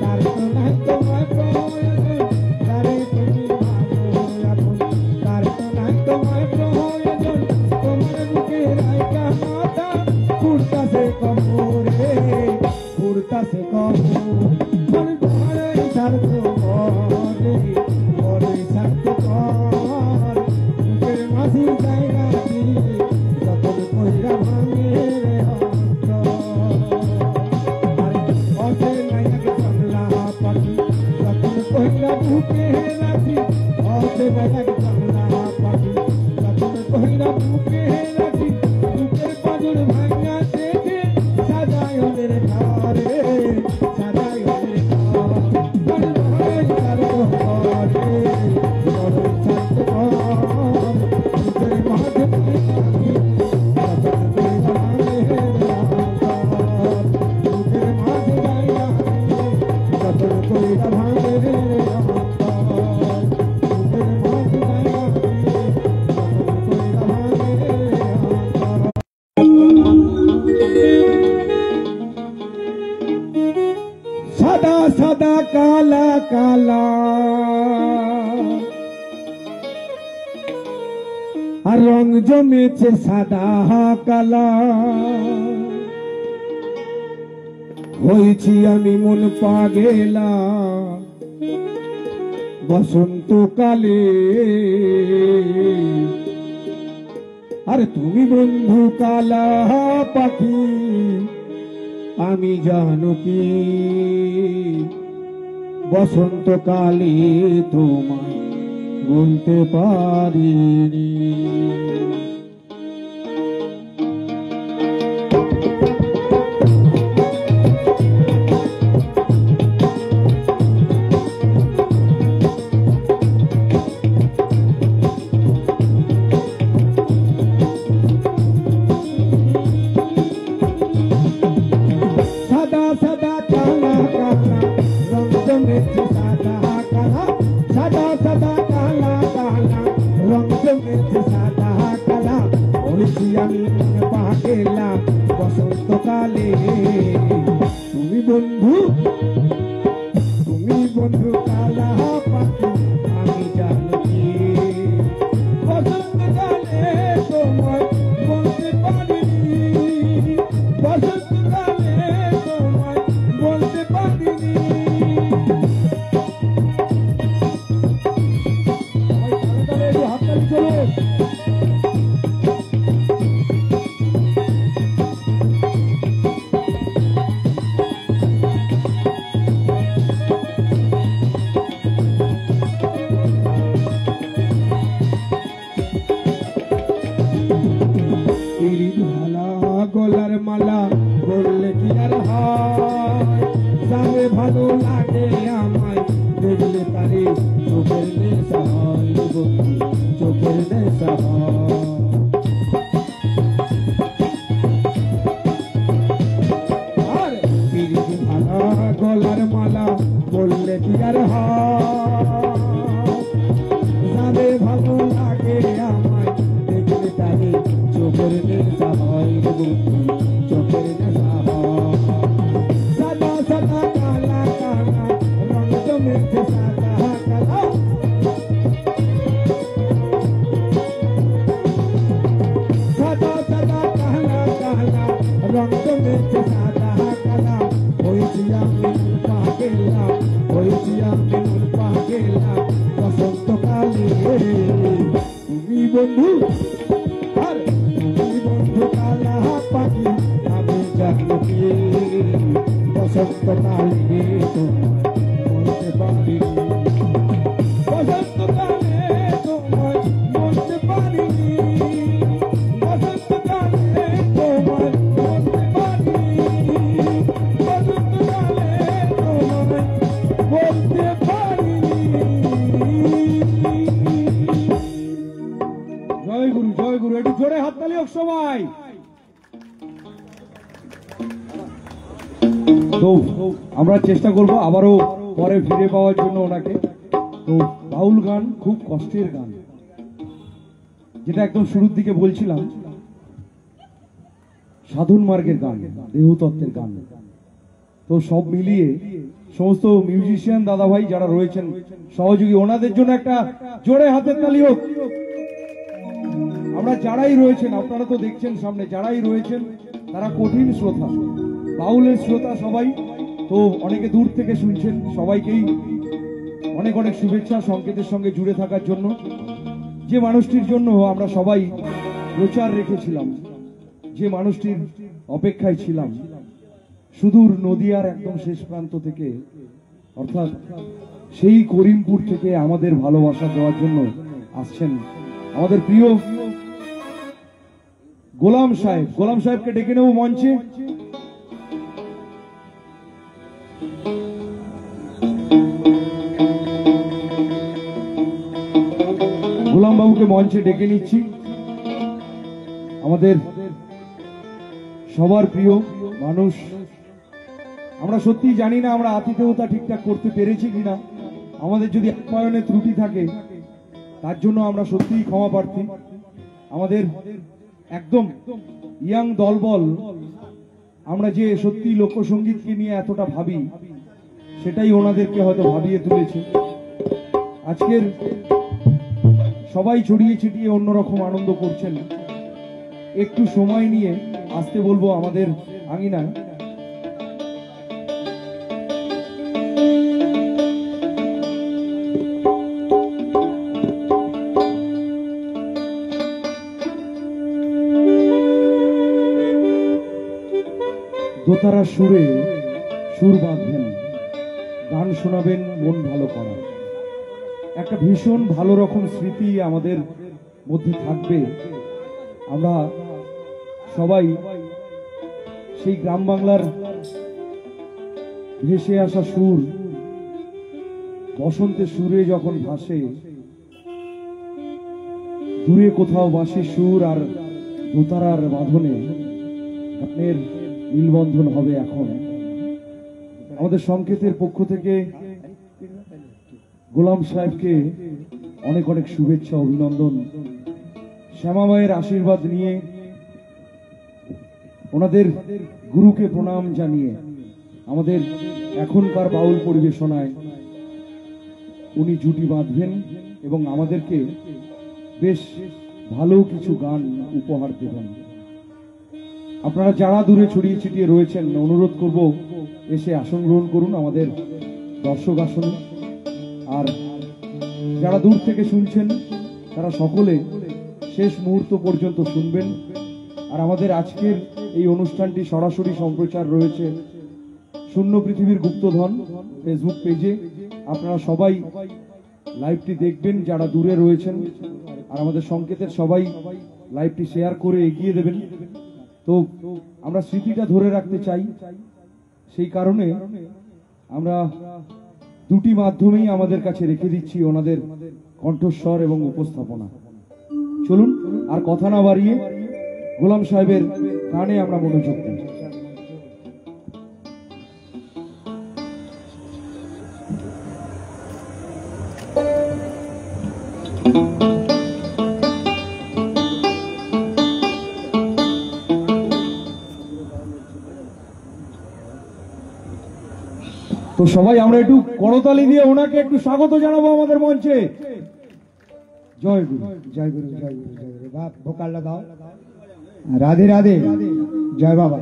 তার তো নাই তোমার ফুটতাছে কখন মন দহরই স্বার্থ করে মনের স্বার্থ কর বুকের মাঝে জায়গা দিলে যতন কইরা ভাঙে রে অসে নাইকে বাংলা পাখি যতন কইরা বুকে রাখি অসে নাইকে বাংলা পাখি যতন কইরা বুকে রাখি বুকের পাজর ভাঙা দেখে সাজায় ওদের ঘরে সাজায় ওদের ঘর মন দহরই স্বার্থ করে মনের স্বার্থ কর বুকের মাঝে জায়গা দিলে যতন কইরা ভাঙে রে বুকের মাঝে জায়গা দিলে যতন কইরা ভাঙে রে বুকের মাঝে জায়গা দিলে যতন কইরা ভাঙে রে সাদা সাদা কালা কালা আর রং জমেছে সাদা কালা হয়েছি আমি মন পাগেলা বসন্তকালে আর তুমি বন্ধু কালা পাখি আমি জানো কি বসন্তকালে তোমায় বলতে পারিনি সাদা সাদা কালা কালা রং জমেছে সাদা কালা সাদা সাদা কালা কালা রং জমেছে সাদা কালা হয়েছি আমি মনে পাগেলা বসন্তকালে তুমি বন্ধু কালা পাখি আমি জানো কি বসন্তকালে তোমায় বলতে পারিনি বসন্তকালে তোমায় বলতে পারিনি হাততালি চলো গলার মালা বললে কি আর হয় যাবে ভালো লাগে আমায় দেখলে তারে চোখের নেশা হয় বন্ধু চোখের নেশা হয় আর পিরিতি ভালা গলার মালা বললে কি আর হয় যাবে ভালো লাগে আমায় দেখলে তারে চোখের নেশা হয় বন্ধু চোখের নেশা হয় সাদা সাদা কালা কালা রং জমেছে সাদা কালা রক্ত মেখে সাদা কালা হয়েছি আমি পাগেলা হয়েছি আমি পাগেলা বসন্তকালে তুমি বন্ধু আর তুমি বন্ধু কালা পাখি আমি জানি বসন্তকালে তোমায় বলতে পারি বসন্তকালে তোমায় বলতে পারিনি বসন্তকালে তোমায় বলতে পারিনি বসন্তকালে তোমায় বলতে পারিনি। জয় গুরু একটু জোরে হাততালি হোক সবাই। তো আমরা চেষ্টা করব আবারও পরে ফিরে পাওয়ার জন্য ওনাকে। তো বাউল গান খুব কষ্টের গান, যেটা একদম শুরুর দিকে বলছিলাম, সাধন মার্গের গান, দেহতত্ত্বের গান। তো সব মিলিয়ে সমস্ত মিউজিশিয়ান দাদা ভাই যারা রয়েছেন সহযোগী, ওনাদের জন্য একটা জোরে হাতের তালি হোক। আমরা যারাই রয়েছেন, আপনারা তো দেখছেন সামনে, যারাই রয়েছেন তারা কঠিন শ্রোতা, বাউলের শ্রোতা সবাই। তো অনেকে দূর থেকে শুনছেন, সবাইকেই অনেক অনেক শুভেচ্ছা সংকেতের সঙ্গে জুড়ে থাকার জন্য। যে মানুষটির জন্য আমরা সবাই প্রচার রেখেছিলাম, যে মানুষটির অপেক্ষায় ছিলাম, সুদূর নদিয়ার একদম শেষ প্রান্ত থেকে, অর্থাৎ সেই করিমপুর থেকে আমাদের ভালোবাসা দেওয়ার জন্য আসছেন আমাদের প্রিয় গোলাম সাহেব। গোলাম সাহেবকে ডেকে নেব মঞ্চে। গোলাম বাবুকে মঞ্চে ডেকে নিচ্ছি। আমাদের সবার প্রিয় মানুষ। আমরা সত্যি জানি না আমরা আতিথেয়তা ঠিকঠাক করতে পেরেছি কিনা। আমাদের যদি আপ্যায়নে ত্রুটি থাকে তার জন্য আমরা সত্যিই ক্ষমা প্রার্থী। আমাদের একদম ইয়াং দলবল, আমরা যে সত্যি লোকসঙ্গীতকে নিয়ে এতটা ভাবি, সেটাই ওনাদেরকে হয়তো ভাবিয়ে তুলেছে। আজকের সবাই ছড়িয়ে ছিটিয়ে অন্যরকম আনন্দ করছেন। একটু সময় নিয়ে আসতে বলবো আমাদের আঙিনায়। দোতারা সুরে সুর বাঁধবেন, গান শোনাবেন মন ভালো করা। একটা ভীষণ ভালো রকম স্মৃতি আমাদের মধ্যে থাকবে। আমরা সবাই সেই গ্রাম বাংলার ভেসে আসা সুর, বসন্তের সুরে যখন ভাসে, দূরে কোথাও বাঁশির সুর আর দোতারার বাঁধনে গানের মিলবন্ধন হবে। এখন আমাদের সংকেতের পক্ষ থেকে গোলাম সাহেবকে অনেক অনেক শুভেচ্ছা, অভিনন্দন। শ্যামা মায়ের আশীর্বাদ নিয়ে, ওনাদের গুরুকে প্রণাম জানিয়ে আমাদের এখনকার বাউল পরিবেশনায় উনি জুটি বাঁধবেন এবং আমাদেরকে বেশ ভালো কিছু গান উপহার দেবেন। আপনারা যারা দূরে ছড়িয়ে ছিটিয়ে রয়েছেন, অনুরোধ করব এসে আসন গ্রহণ করুন আমাদের দর্শক আসনে। আর যারা দূর থেকে শুনছেন তারা সকলে শেষ মুহূর্ত পর্যন্ত শুনবেন। আর আমাদের আজকের এই অনুষ্ঠানটি সরাসরি সম্প্রচার রয়েছে শূন্য পৃথিবীর গুপ্তধন ফেসবুক পেজে। আপনারা সবাই লাইভটি দেখবেন যারা দূরে রয়েছেন, আর আমাদের সংকেতের সবাই লাইভটি শেয়ার করে এগিয়ে দেবেন। তো আমরা স্মৃতিটা ধরে রাখতে চাই, সেই কারণে আমরা দুটি মাধ্যমেই আমাদের কাছে রেখে দিচ্ছি ওনাদের কণ্ঠস্বর এবং উপস্থাপনা। চলুন আর কথা না বাড়িয়ে গোলাম সাহেবের গানে আমরা মনোযোগ দিই। তো সবাই আমরা একটু করতালি দিয়ে ওনাকে একটু স্বাগত জানাবো আমাদের মঞ্চে। জয় গুরু, জয় গুরু, জয় গুরু, জয় গুরু। বাপ ভোকালটা দাও। রাধে রাধে, জয় বাবা।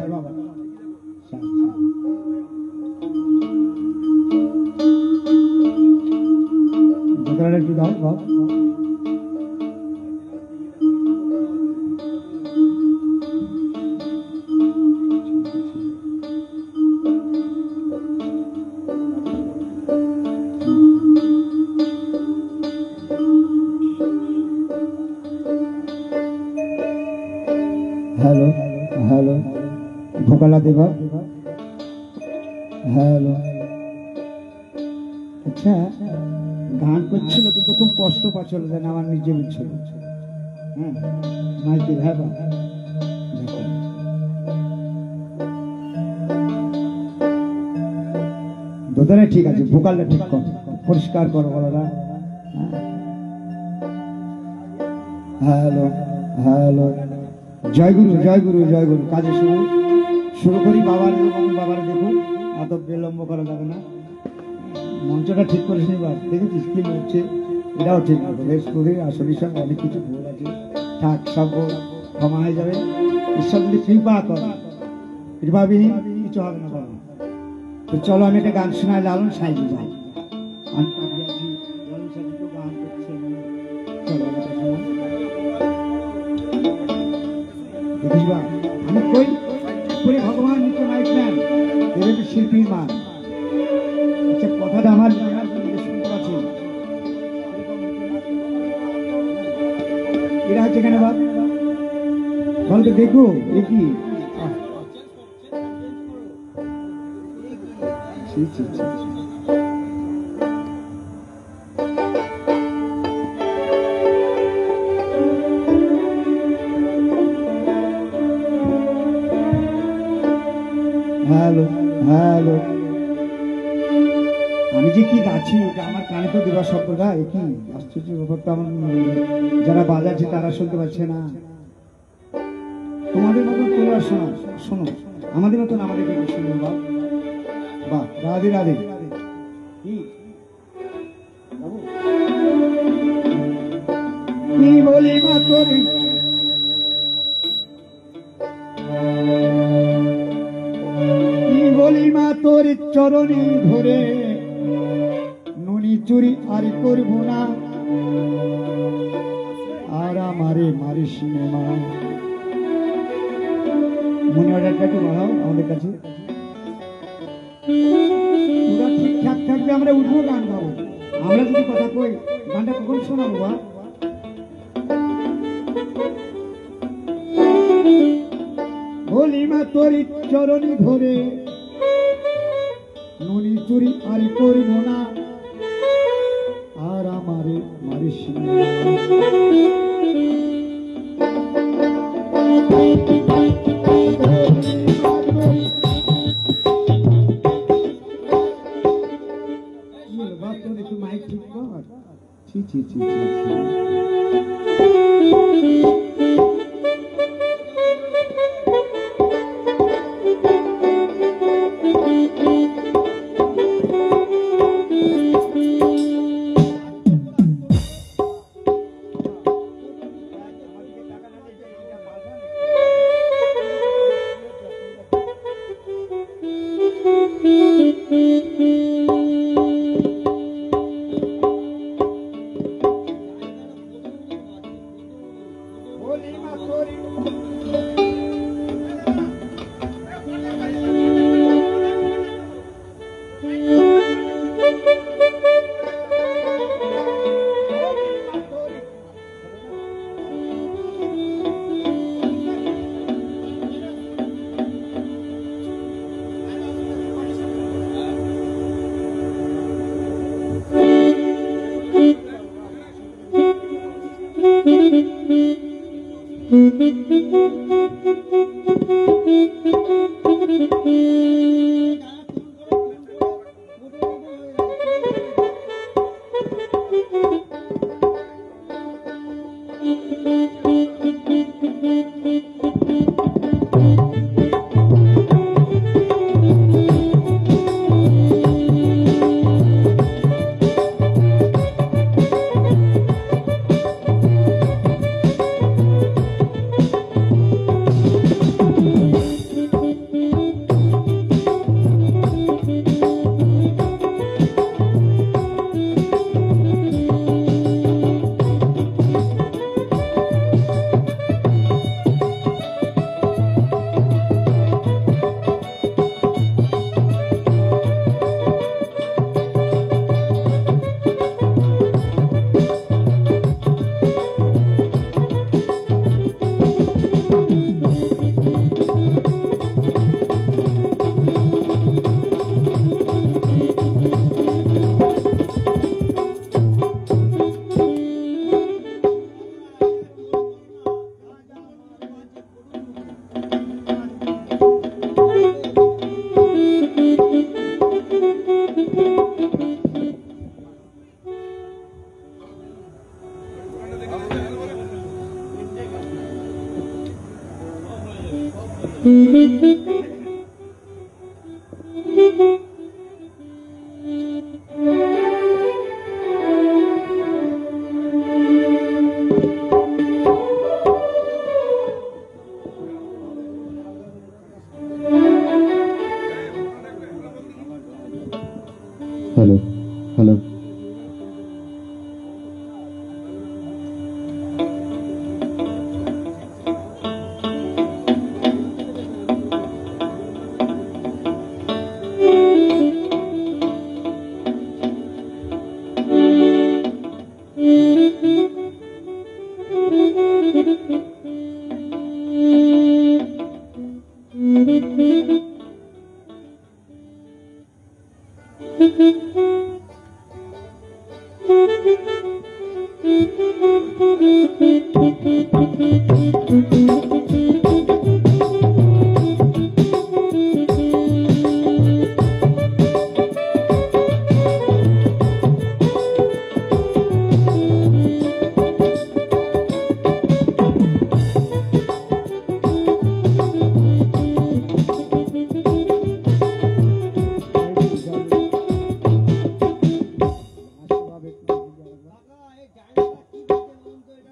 মন্ত্রটা একটু দাও বাপ। হ্যালো হ্যালো ভোকালা দেবা। হ্যালো আচ্ছা গান করছিল কিন্তু খুব কষ্ট পাচ্ছিল যেন আমার নিজে বুঝছিল। হ্যাঁ মাইকেল হ্যাঁ বা দেখো দুজনে ঠিক আছে ভোকালটা ঠিক কর পরিষ্কার করো গলাটা। হ্যালো হ্যালো জয়গুরু জয়গুরু জয়গুরু কাজে শুরু শুরু করি। বাবার বাবার দেখুন এত বিলম্ব করা যাবে না। মঞ্চটা ঠিক করিস নি বাপ দেখেছিস কি হচ্ছে এটাও ঠিক না বেশ করে আসলে সঙ্গে অনেক কিছু ভুল আছে থাক সব ক্ষমা হয়ে যাবে। ঈশ্বর যদি কৃপা করে কৃপাবিহীন কিছু হবে না বাবা। তো চলো আমি একটা গান শোনাই লালন সাইজি যাই আমি আছি লালন সাইজি তো গান করছে চলো এটা শোনা দেখিস বা আমি কই করে ভগবান নিত্য নায়ক নেন দেবের শিল্পীর মান। আচ্ছা কথাটা আমার সুন্দর আছে এরা হচ্ছে কেন বাপ বলতে দেখো দেখি হ্যালো হ্যালো আমি যে কি গাছি এটা আমার কানে তো দেওয়া শব্দটা একই আশ্চর্য ব্যাপারটা আমার যারা বাজাচ্ছে তারা শুনতে পাচ্ছে না। তোমাদের মতন তোমরা শোনো শোনো আমাদের মতন আমাদেরকে শুনবে বাপ বাহ রাধে রাধে। কি বলি মা তোর কি বলি মা তোর চরণে ধরে নুনি চুরি আর করব না আর আমারে মারি সিনেমা। মনে অর্ডারটা একটু বাড়াও আমাদের কাছে পুরা ঠিকঠাক থাকবে আমরা উঠবো গান গাবো। আমরা যদি কথা কই গানটা কখন শোনাবো বা বলি মা তোর চরণে ধরে নুনি চুরি আর করব না আর আমারে মারি সিনেমা। মাইক ঠিক কর ছি ছি ছি হ্যালো হ্যালো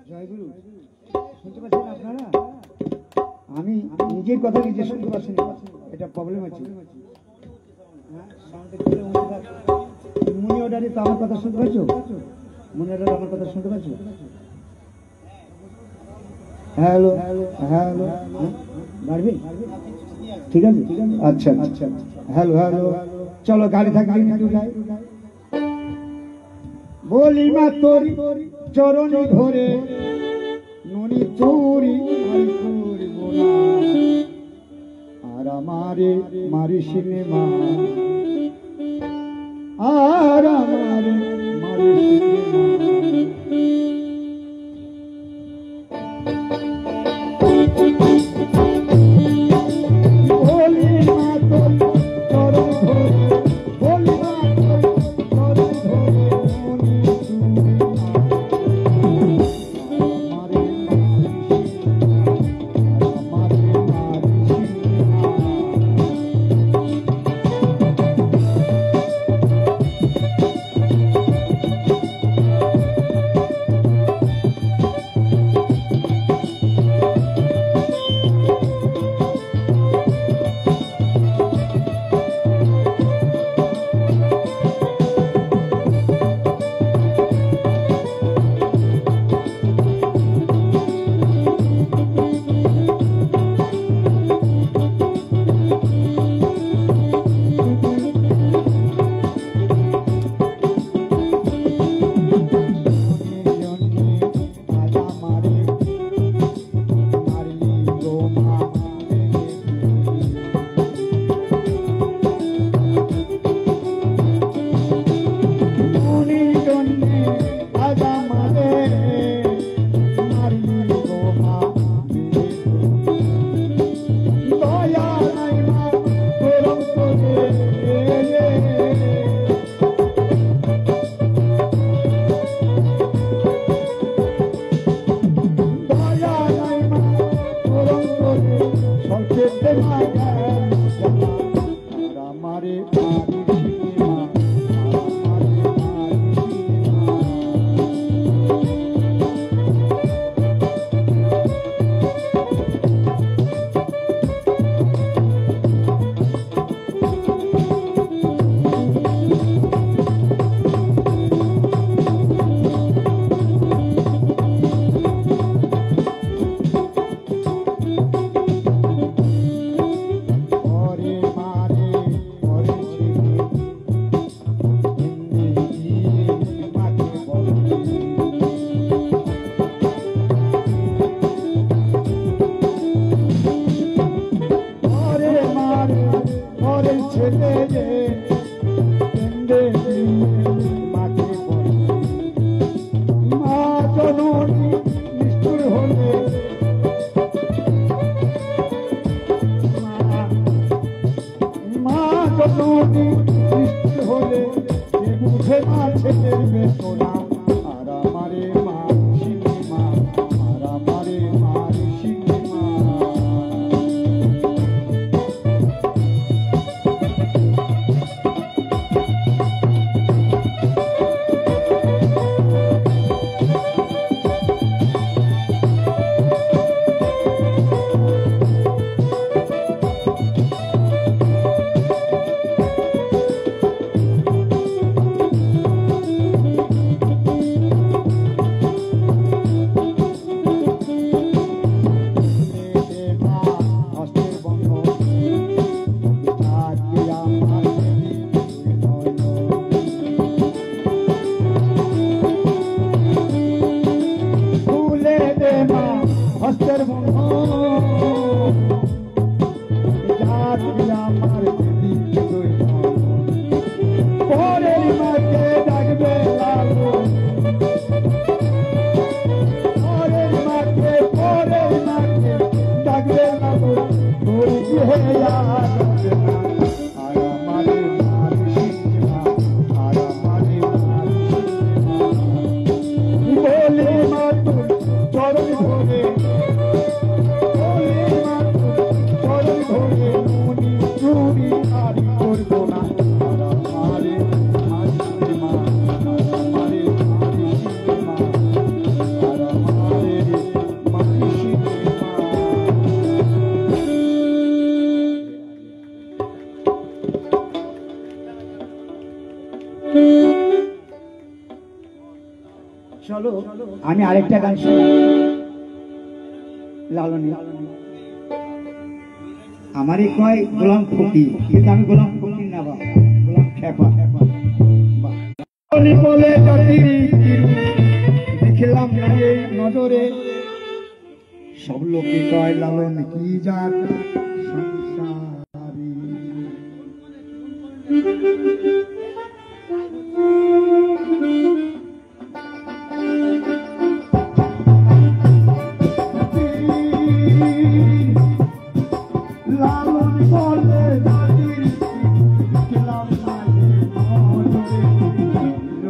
জয়গুরু, শুনতে পাচ্ছেন আপনারা? আমি নিজের কথা নিজে শুনতে পাচ্ছি না, এটা প্রবলেম আছে। মনি অর্ডারে তো আমার কথা শুনতে পাচ্ছ? মনি অর্ডারে আমার কথা শুনতে পাচ্ছ? হ্যালো হ্যালো, গাড়ি ঠিক আছে, আচ্ছা আচ্ছা, হ্যালো হ্যালো, চলো গাড়ি থাকবে একটু যাই। বলি মা তোর চরণে ধরে ননি চুরি করব না, আর আমারে মারি সিনেমা, আর আমারে মারি সিনেমা। বলি মা তোর চরণ ধরে, বলি মা তোর চরণ ধরে ননি চুরি হস্তের বন্ধন জাতি আমার পরের মাকে ডাকবে লালন পরের মাকে ডাকবে লালন তোর গৃহে আসবে না আর আমারে মারিসিনা আর আমারে মারিসিনা বলে মা তোর চরণ ধরে বলে মা তোর চরণ ধরে মুনি চুরি আর করবো না আর আমারে মারিসিনা আর আমারে মারিসিনা আর আমারে মারিসিনা চলো আমি আরেকটা গান শুনি লালনী আমারই কয় গোলাম ফকির কিন্তু আমি গোলাম ফকির না বাবা গোলাম খেপা বলে দেখলাম না এই নজরে সব লোকে কয় লালন কি জাত সংসারী লালন বলে জাতির দেখলাম না এই নজরে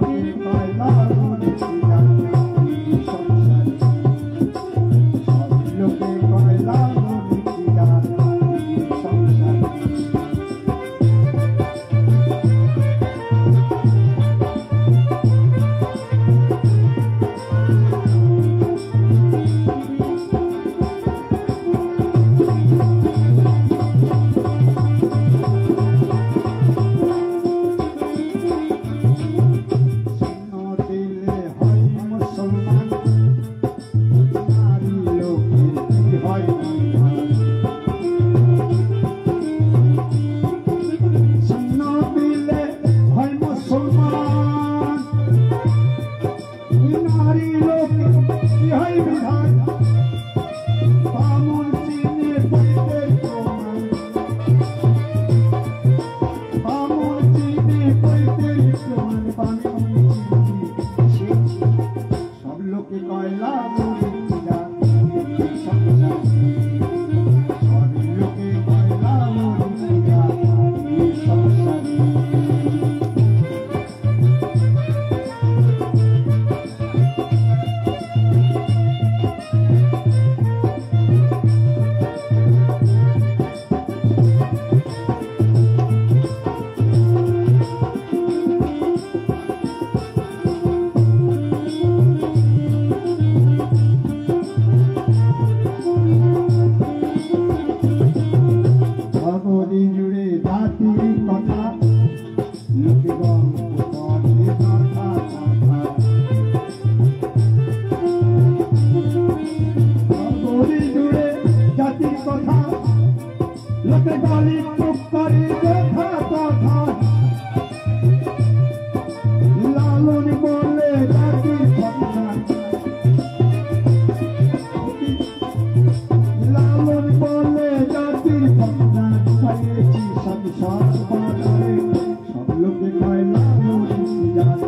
লোকে কয় লালন কি জাত সংসারী সব লোকে কয় লালন কি জাত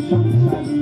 সংসারী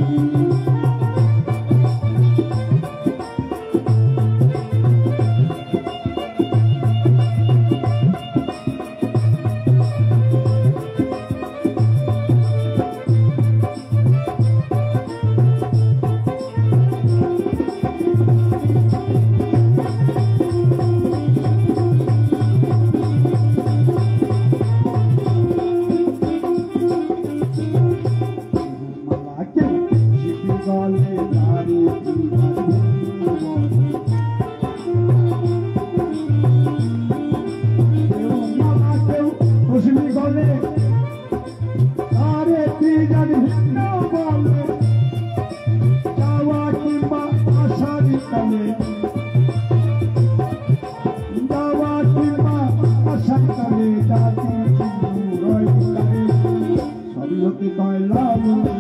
সব লোকে কয় লালন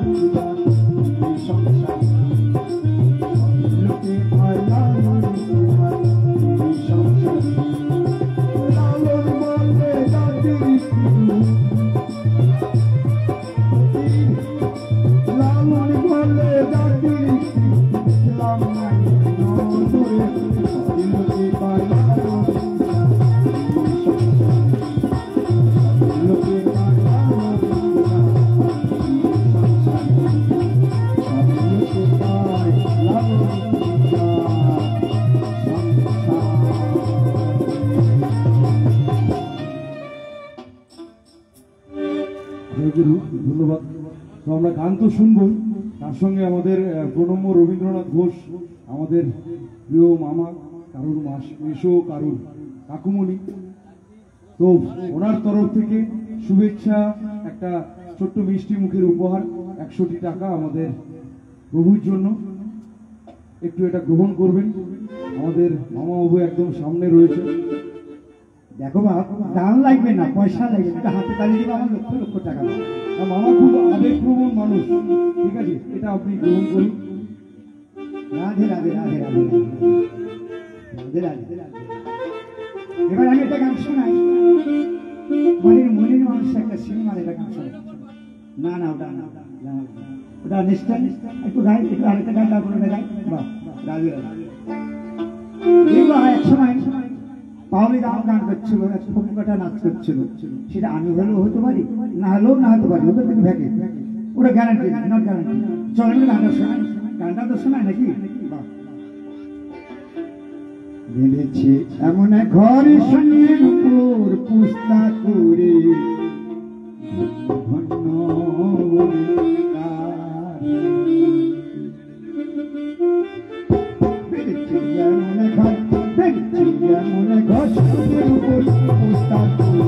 হলো জাতি ইসলাম নাই নজরে লোকে পায় লোকে পায় জয়গুরু, ধন্যবাদ। তো আমরা গান তো শুনবই, তার সঙ্গে আমাদের প্রণম্য রবীন্দ্রনাথ ঘোষ, আমাদের প্রিয় মামা, কারুর মেশো, কারুর কাকুমণি, তো ওনার তরফ থেকে শুভেচ্ছা, একটা ছোট্ট মিষ্টি মুখের উপহার 100টি টাকা আমাদের প্রভুর জন্য। একটু এটা গ্রহণ করবেন। আমাদের মামা বাবু একদম সামনে রয়েছে। দেখো বাপ, দাম লাগবে না, পয়সা লাগবে না, হাতে তালি দিবে আমার লক্ষ লক্ষ টাকা। আর মামা খুব আবেগপ্রবণ মানুষ, ঠিক আছে, এটা আপনি গ্রহণ করুন। রাধে রাধে রাধে রাধে রাধে রাধে রাধে। এবার আমি একটা গান শোনাই, মনের মানুষ একটা সিনেমার একটা গান শোনাই। না না, ওটা না, ওটা নিশ্চয় একটু গাই, একটু আরেকটা গান তারপরে গাই। বাহ, রাধে রাধে। এবার এক সময় পাওলি গান গান করছিল, ফোকটা নাচ করছিল, সেটা আমি হলেও হতে পারি, না হলেও না হতে পারি, ওদের থেকে ভ্যাকে, ওটা গ্যারান্টি নট গ্যারান্টি। চলেন গানটা শোনাই, গানটা তো শোনায় নাকি? ভেবেছি এমন এক ঘর শূন্যের উপর পুস্তা করে ধন্য মনে ঘর শূন্যের উপর পুস্তা করে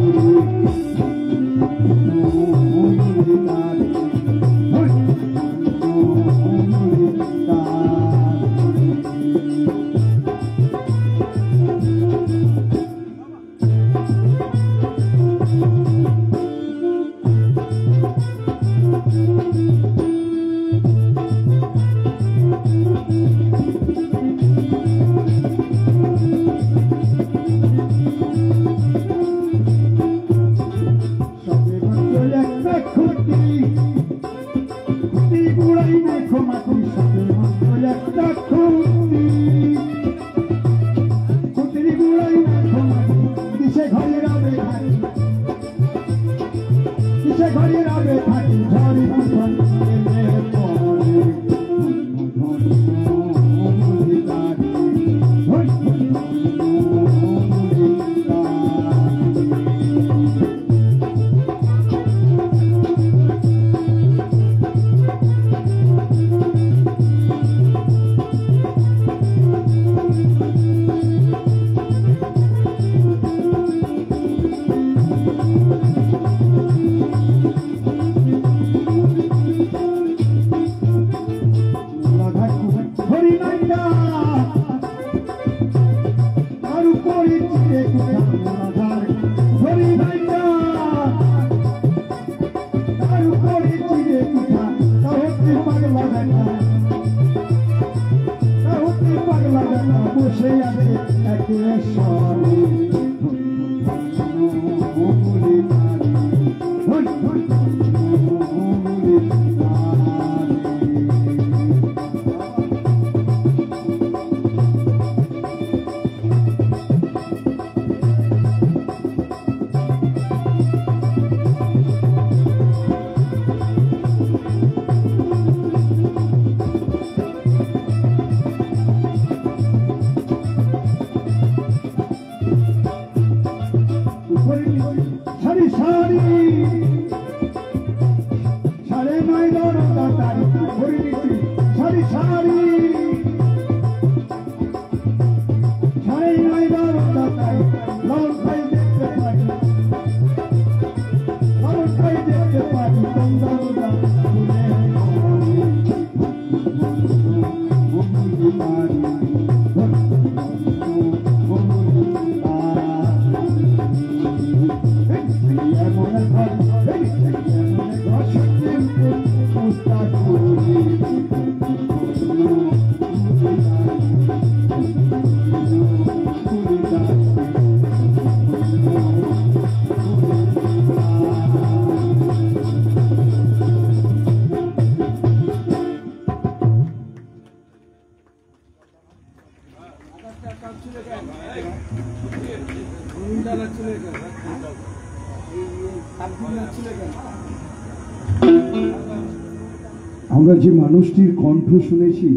আমরা যে মানুষটির কণ্ঠ শুনেছি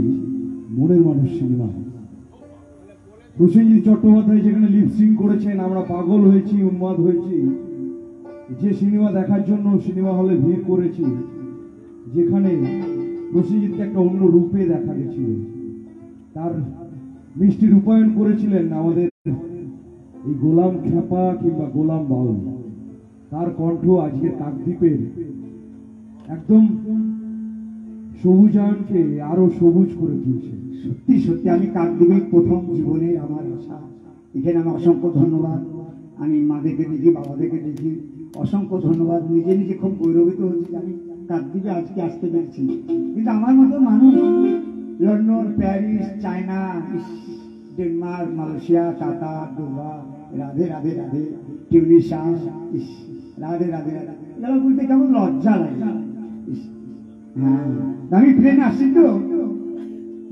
মনের মানুষ সিনেমা, প্রসেনজিৎ চট্টোপাধ্যায় যেখানে লিপসিং করেছেন, আমরা পাগল হয়েছি, উন্মাদ হয়েছি। যে সিনেমা দেখার জন্য সিনেমা হলে ভিড় করেছি, যেখানে প্রসেনজিৎকে একটা অন্য রূপে দেখা গেছিল, তার মিষ্টি রূপায়ণ করেছিলেন আমাদের এই গোলাম খ্যাপা কিংবা গোলাম বাউল। তার কণ্ঠ আজকের কাকদ্বীপের একদম সবুজায়নকে আরো সবুজ করে তুলছে। সত্যি সত্যি আমি কাকদ্বীপের প্রথম জীবনে আমার আশা। এখানে আমি অসংখ্য ধন্যবাদ। আমি মাদেরকে দেখি, বাবাদেরকে দেখি, অসংখ্য ধন্যবাদ। নিজে নিজে খুব গৌরবিত হচ্ছি আমি কাকদ্বীপে আজকে আসতে পেরেছি। কিন্তু আমার মতো মানুষ London, Paris, China, Denmark, Malaysia, Qatar, Dubai, Radhe Radhe Radhe, Tunisia, Radhe Radhe Radhe, এগুলো বলতে কেমন লজ্জা লাগে। হ্যাঁ, আমি প্লেনে আসছি তো,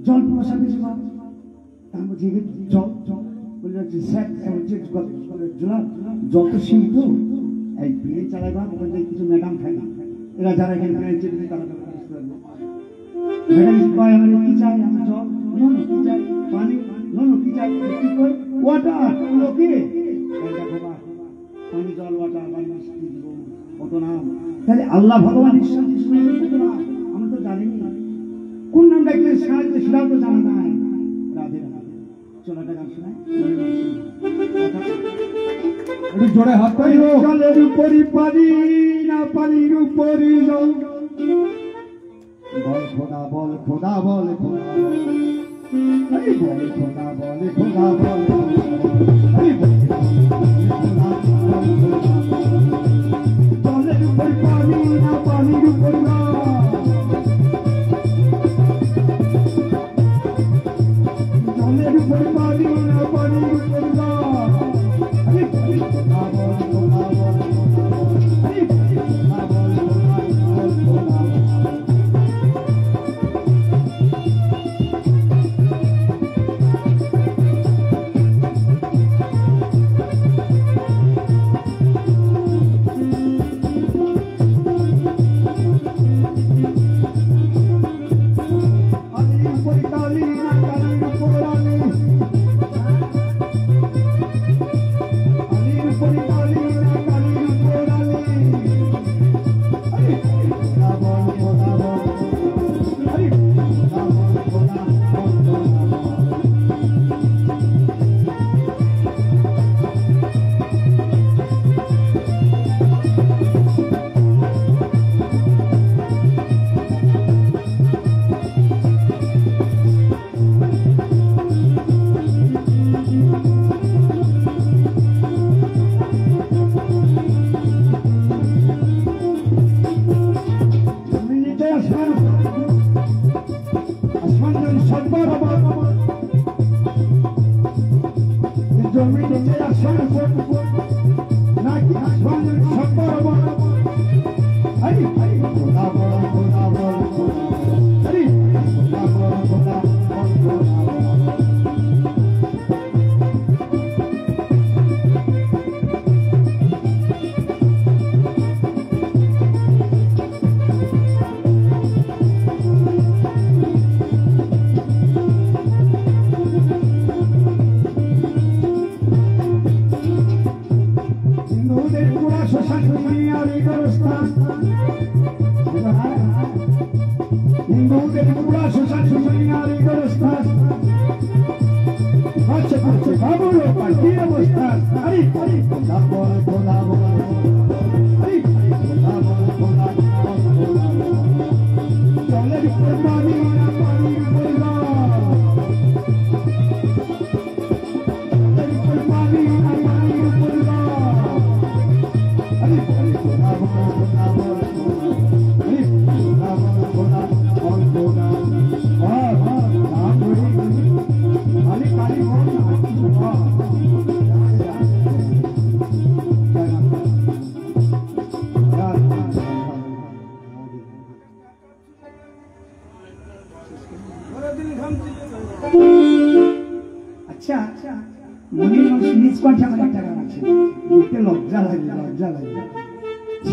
জল প্রসাদ জল জল বলে জল তো সীমিত, এই প্লেন চালাইবা ওখান থেকে কিছু ম্যাডাম থাকে, এরা যারা এখানে প্লেন চেপে তারা ম্যাডাম কি চাই, আমার জল, কি চাই, পানি, কি চাই, কি করে ওয়াটার, ওকে দেখো বা পানি, জল, ওয়াটার, পানি দিব কত নাম। তাহলে আল্লাহ ভগবান ঈশ্বর কত নাম আমরা তো জানি না, কোন নাম ডাকলে সাহায্য সেটাও তো জানা নাই। রাধে রাধে, চলো একটা গান শোনায়। একটু জোরে হাত তালি হোক। জলের উপরই পানি না পানির উপরই জল, বল খোদা, বল খোদা, বল খোদা, বল খোদা, বল খোদা, বল জলের উপর পানি না পানির উপর জলের উপর পানি না পানির উপর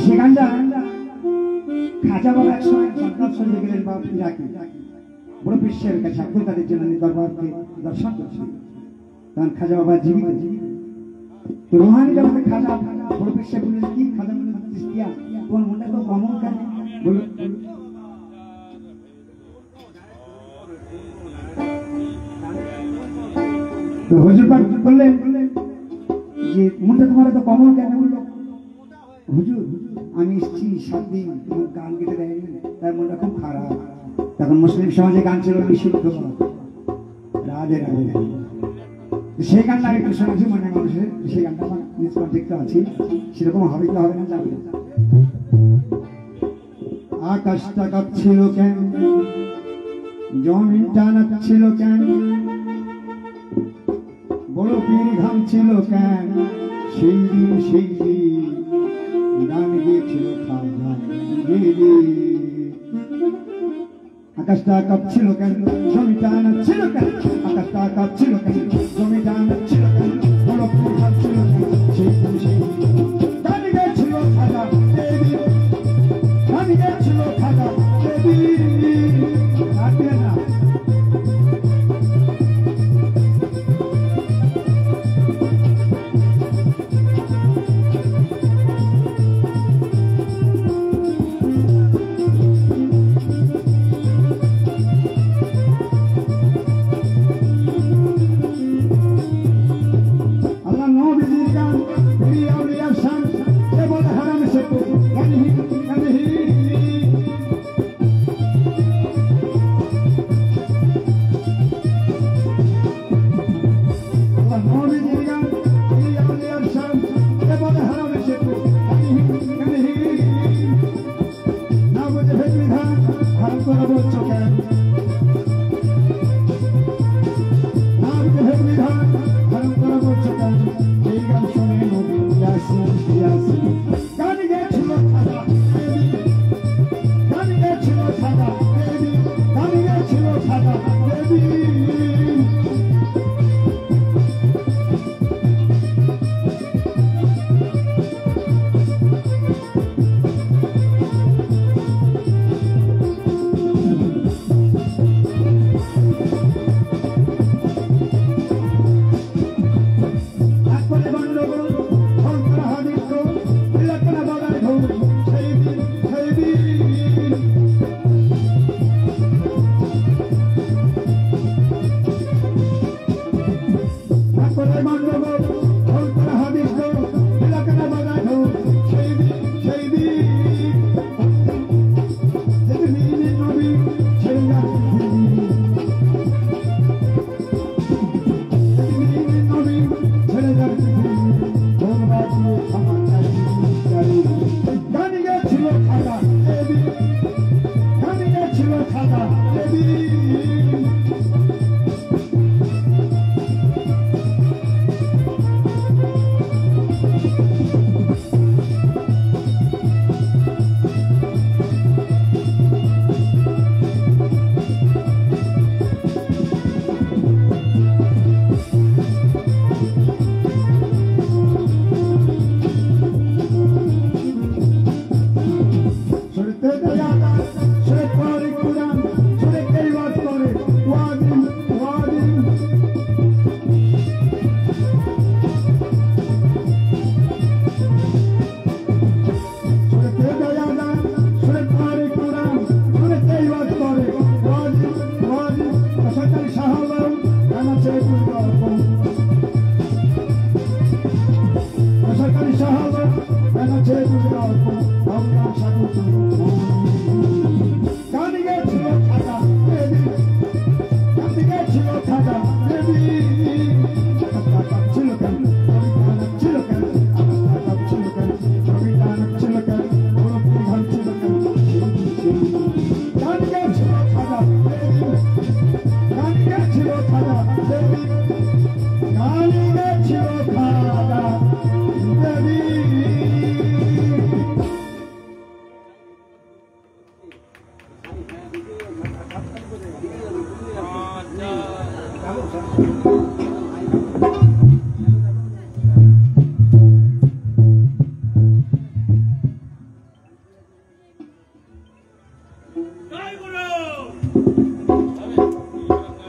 সে গানটা খাজা বাবা একসময় সরকার চলে গেলেন বা ইরাকে বড় বিশ্বের কাছে আব্দুল কাদের জেলানি দরবারকে দর্শন করছিল। তখন খাজা বাবা জীবিত তো রুহানি যখন খাজা বড় বিশ্বে বললেন কি খাজা বললেন চিস্তিয়া তোমার মনটা তো কমন কেন বলল তো হুজুর পাক বললেন যে মনটা তোমার তো কমন কেন বললো হুজুর আমি এসেছি 7 দিন তোমার গান কেটে দেয়নি তার মনটা খুব খারাপ। তখন মুসলিম সমাজে গান ছিল বিশুদ্ধ রাধে রাধে সেই গানটা একটু শোনাচ্ছি মনে মানুষের সেই গানটা আমার নিজ কন্টেক্ট আছে সেরকম হবে কি হবে না জানি না। আকাশটা কাঁপছিল কেন জমিনটা নাচছিল কেন বড় পীর ঘামছিল কেন সেই দিন গান গেছিল খাজা আকাশটা কাঁপছিল কেন জমিটা নাচছিল কেন আকাশটা কাঁপছিল কেন জমিটা নাচছিল কেন বড় পীর ঘামছিল কেন সেই গান গেছিল খাজা গান গেছিল খাজা না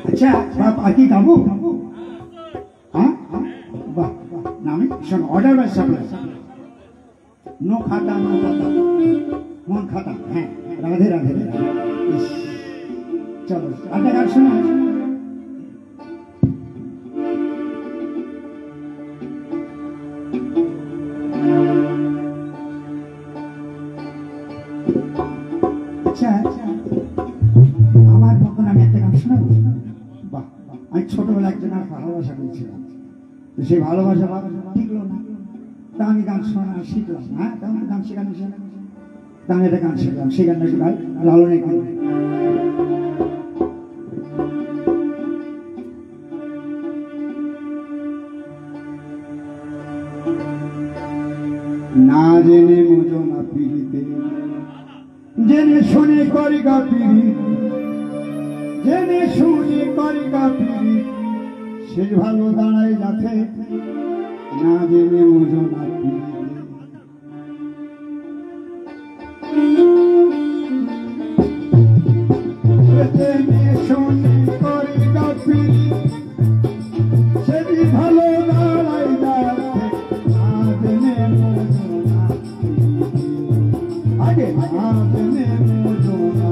আচ্ছা বাপ আর কি গাবো? হ্যাঁ বাহ না আমি শোনো অর্ডার বাই সাপ্লাই নো খাতা নো পাতা মন খাতা হ্যাঁ রাধে রাধে রাধে ইস, চলো একটা গান শোনো আচ্ছা আমার মতন আমি একটা গান শোনাবো বাহ আমি ছোটবেলা একজন আর ভালোবাসা করেছিলাম তো সেই ভালোবাসা ঠিকলো না তা আমি গান শোনা শিখলাম হ্যাঁ তখন গান শেখানো তা আমি একটা গান শিখলাম সেই গানটা একটু গাই লালনের গান না জেনে বুঝো না পিড়িতে জেনে শুনে করি গা পিড়ি জেনে শুনে করি গা পিড়ি সে ভালো দাঁড়ায় যাতে না জেনে বুঝো না পিড়িতে জেনে শুনে করি গা পিড়ি সে ভালো দাঁড়ায় যাতে না জেনে বুঝো না আগে না জেনে বুঝো না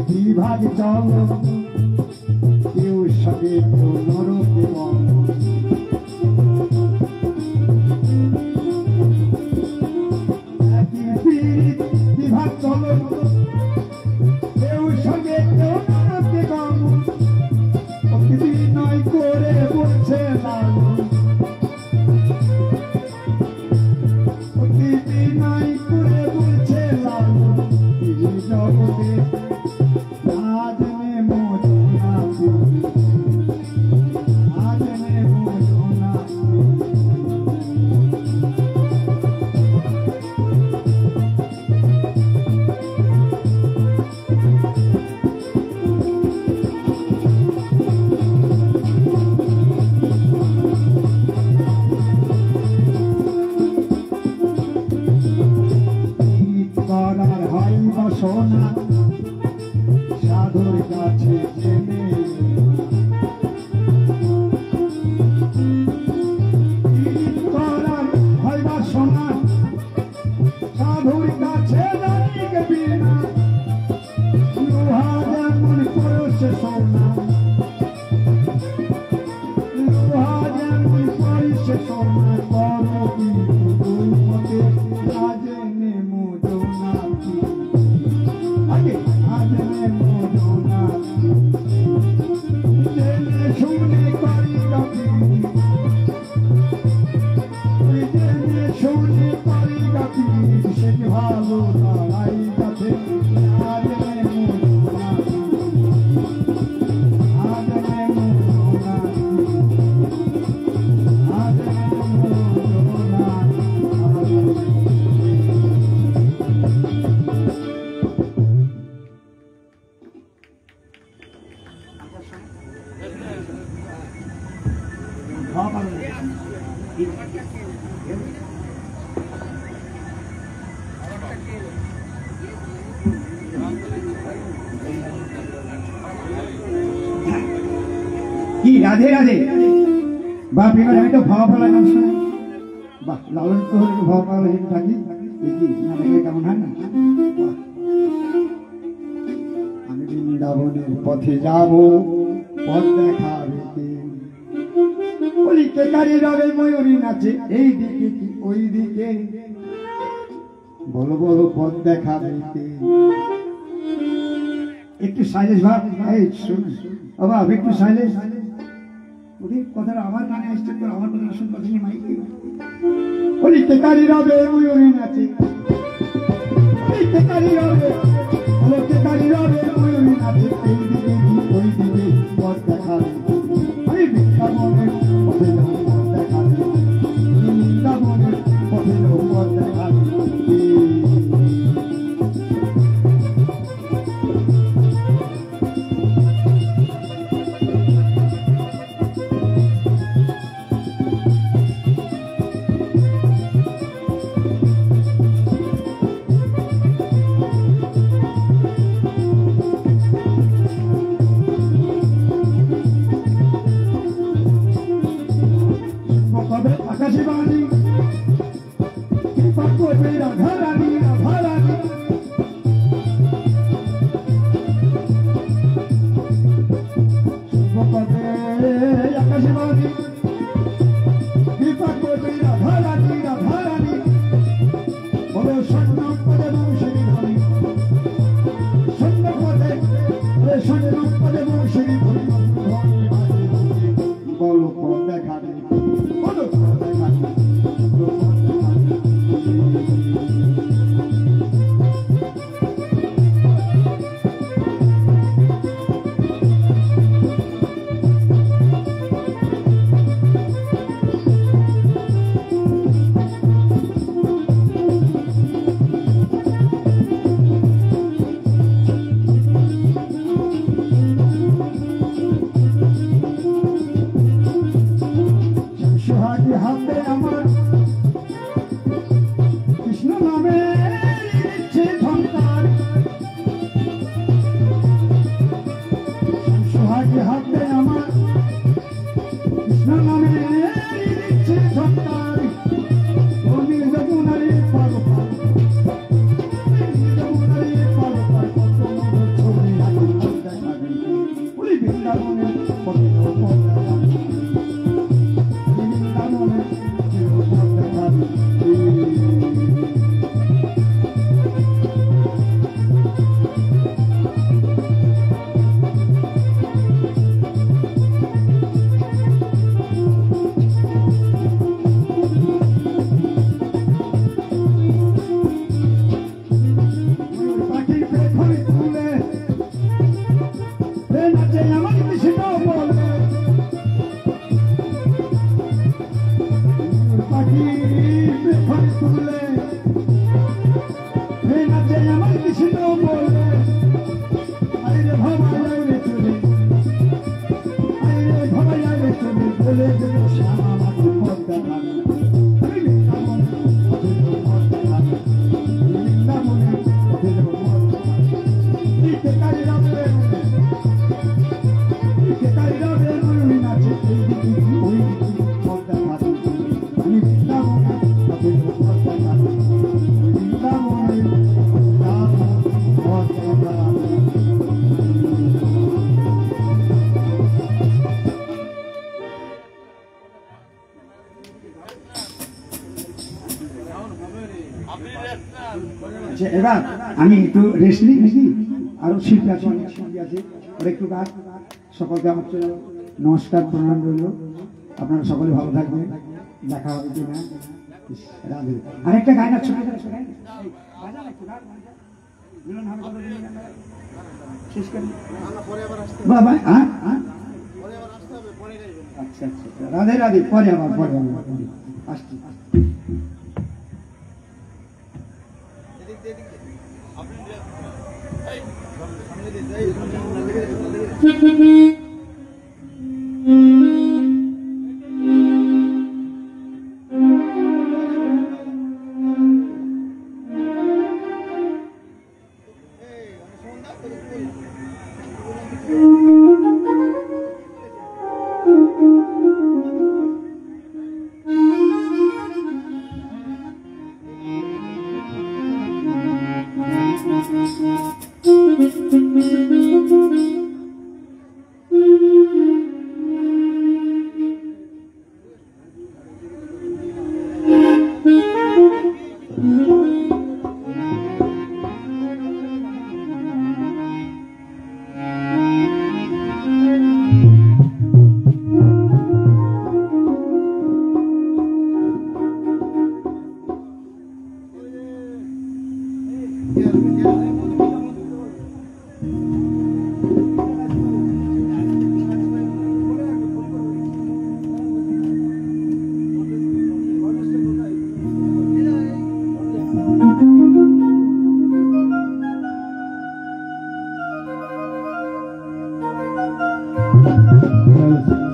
বিভাগ চলো কেউ সাথে নরকে বিভাগ চলো কেউ সঙ্গে কেউ নরকে গম নয় করে বলছে নাই করে বলছে জগতে সোনা সাধুর কাছে জেনে করার হইবা সোনা সাধুর কাছে জানিকে বিনা লোহা যেমন করছে সোনা লোহা যেমন করছে সোনা করবি তুই মতে রাজেনে মোজনা আগে আজনে মোজনা কি রাধে রাধে বাপ, এবার আমি তো ভাবা ফেলা নাম শুনে বাহ, লালন তো হলে ভাবা ফেলা যদি থাকি দেখি না দেখলে কেমন হয় না। বাহ। আমি বৃন্দাবনের পথে যাব, পথ দেখাবে কে? বলি কেকারি রবে ময়ূরী নাচে এই দিকে কি ওই দিকে, বলো বলো পথ দেখাবে কে? একটু সাইলেন্স ভাব, এই শুন বাবা, একটু সাইলেন্স। ওদের কথাটা আমার কানে আসছে, তো আমার কথা শুন কথা নিয়ে মাইকে বলি কেকারি রবে ময়ূরী নাচে, বলি কেকারি রবে, বলো কেকারি রবে ময়ূরী নাচে এই দিকে কি ওই দিকে, পথ দেখাবে আমি বৃন্দাবনের পথে যাব, পথ দেখাবে বৃন্দাবনের পথে যাব, পথ দেখাবে। আকাশে বাণী করবে রাধা রানী, রাধা রানী আকাশে বাণী কৃপা করবে রাধা রানী, রাধা রানী বলো স্বর্ণ পদে বংশী ধনী, স্বর্ণ পদে স্বর্ণ পদে বংশী ধনী, বলো পদ দেখাবে, বলো পদ দেখাবে। সোহাগী হাতে আমার কৃষ্ণ নামে দিচ্ছে ঝংকার, সোহাগী হাতে আমার কৃষ্ণ নামে দিচ্ছে ঝংকার, তুমি যমুনারে পারো পার, যমুনারে পারো পার, কত মধুর ছবি আগে পথ দেখাবে, বলি বৃন্দাবনের পথে পথ দেখাবে, পাখির পেখমে তুলে নাচে আমার কৃষ্ণ বলে, পাখির পেখমে তুলে নাচে আমার কৃষ্ণ বলে, আরে ভাবা যাবে চলে, আরে ভাবা যাবে চলে, বলে দেব শ্যাম আমাকে পথ দেখাবে, আমি বৃন্দাবনের পথে যাব, পথ দেখাবে, বৃন্দাবনের পথে যাব, পথ দেখাবে। কেকারি রবে ময়ূরী নাচে এই দিকে কি ওই দিকে, পথ দেখাবে আমি বৃন্দাবনের পথে যাব, পথ দেখাবে বৃন্দাবনের পথ দেখাবে। আচ্ছা, এবার আমি একটু রেস্ট নিই নাকি, আরো শিল্পী আছে, অনেক শিল্পী আছে, ওরা একটু গান। সকলকে আমার জন্য নমস্কার, প্রণাম রইল, আপনারা সকলে ভালো থাকবেন, দেখা হবে কিনা রাধে। আরেকটা গান আছে, শেষ করি বাবা। হ্যাঁ হ্যাঁ, আচ্ছা আচ্ছা, রাধে রাধে, পরে আবার আসছি।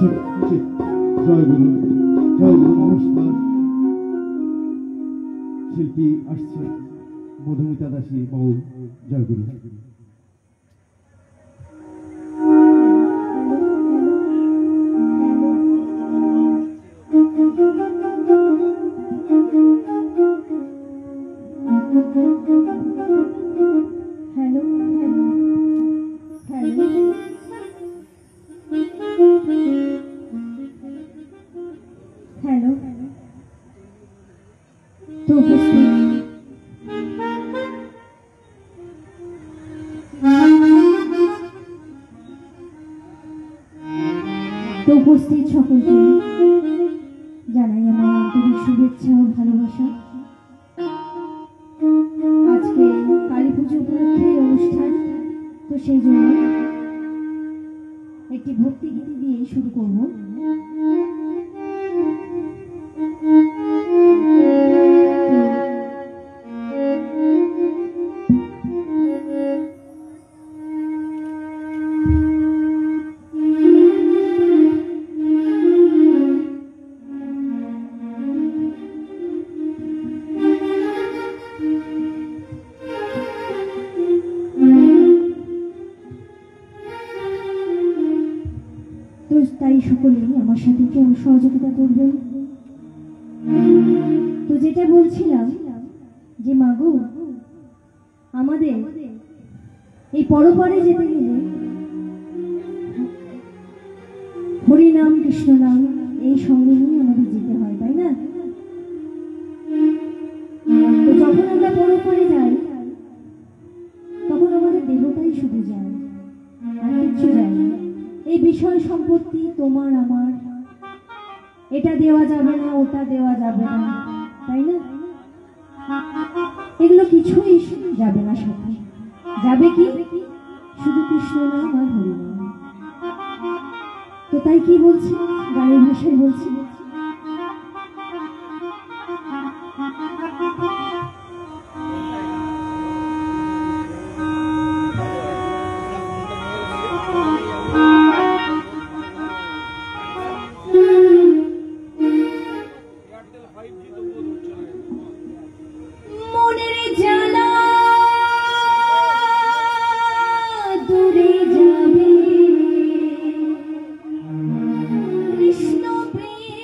ঠিক ঠিক জয় গুরু, জয় গুরু, নমস্কার। শিল্পী আসছে, মধুমিতা দাসী বাউল, জয় গুরু। হ্যালো হ্যালো হ্যালো হ্যালো, তো উপস্থিত সকলকে জানাই আমার আন্তরিক শুভেচ্ছা ও ভালোবাসা। আজকে কালী পুজো উপলক্ষে অনুষ্ঠান, তো সেই জন্য একটি ভক্তি গীতি দিয়ে শুরু করব। তো তাই সকলেই আমার সাথে একটু সহযোগিতা করবেন। তো যেটা বলছিলাম যে মাগো, আমাদের এই পরপারে যেতে গেলে হরিনাম কৃষ্ণ নাম এই সঙ্গে নিয়ে আমাদের যেতে হয়, তাই না? তো যখন আমরা পরপারে যাই তখন আমাদের দেহটাই শুধু যায়, আর কিচ্ছু যায় না। এই বিষয় সম্পত্তি তোমার আমার, এটা দেওয়া যাবে না, ওটা দেওয়া যাবে না, তাই না? এগুলো কিছুই যাবে না, সাথে যাবে কি শুধু কৃষ্ণ নাম আর হরিনাম। তো তাই কি বলছি, গানের ভাষায় বলছি, মনের জ্বালা দূরে যাবে, কৃষ্ণ প্রেম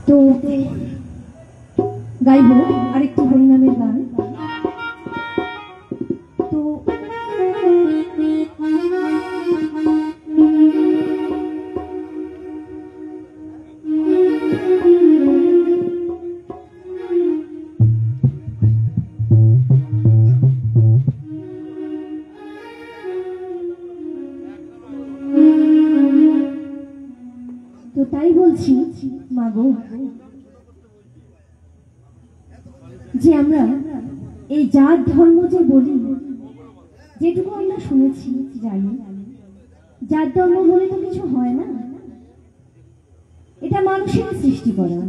তো গাইব আরেকটি হরিনামের গান। তো তো তাই বলছি মাগো, যে আমরা এই জাত ধর্ম যে বলি, যেটুকু আমরা শুনেছি জানি, জাত ধর্ম বলে তো কিছু হয় না। এটা মানুষের সৃষ্টি করা,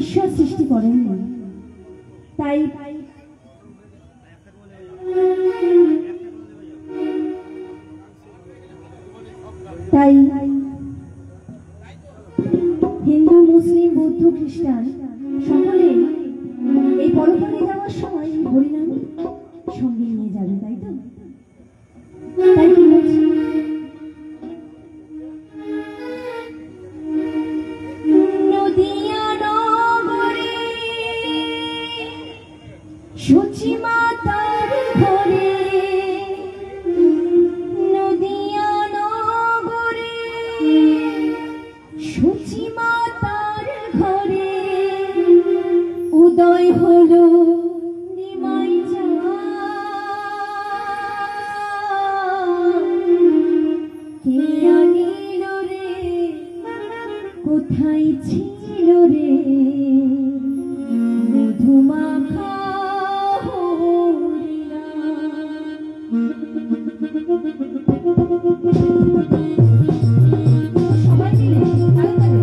ঈশ্বর সৃষ্টি করেন। তাই তাই হিন্দু, মুসলিম, বৌদ্ধ, খ্রিস্টান সকলে এই পরপরে যাওয়ার সময় হরিনাম সঙ্গে নিয়ে যাবে, তাই তো? তাই কি বলছি, নদিয়া নগরে সচি মাতার ঘরে, নদিয়া নগরে সচি মাতার ঘরে উদয় হলো নিমাই কে আনিল রে, কোথায় ছিল রে মধুমাখা সবাই মিলে তালে তালে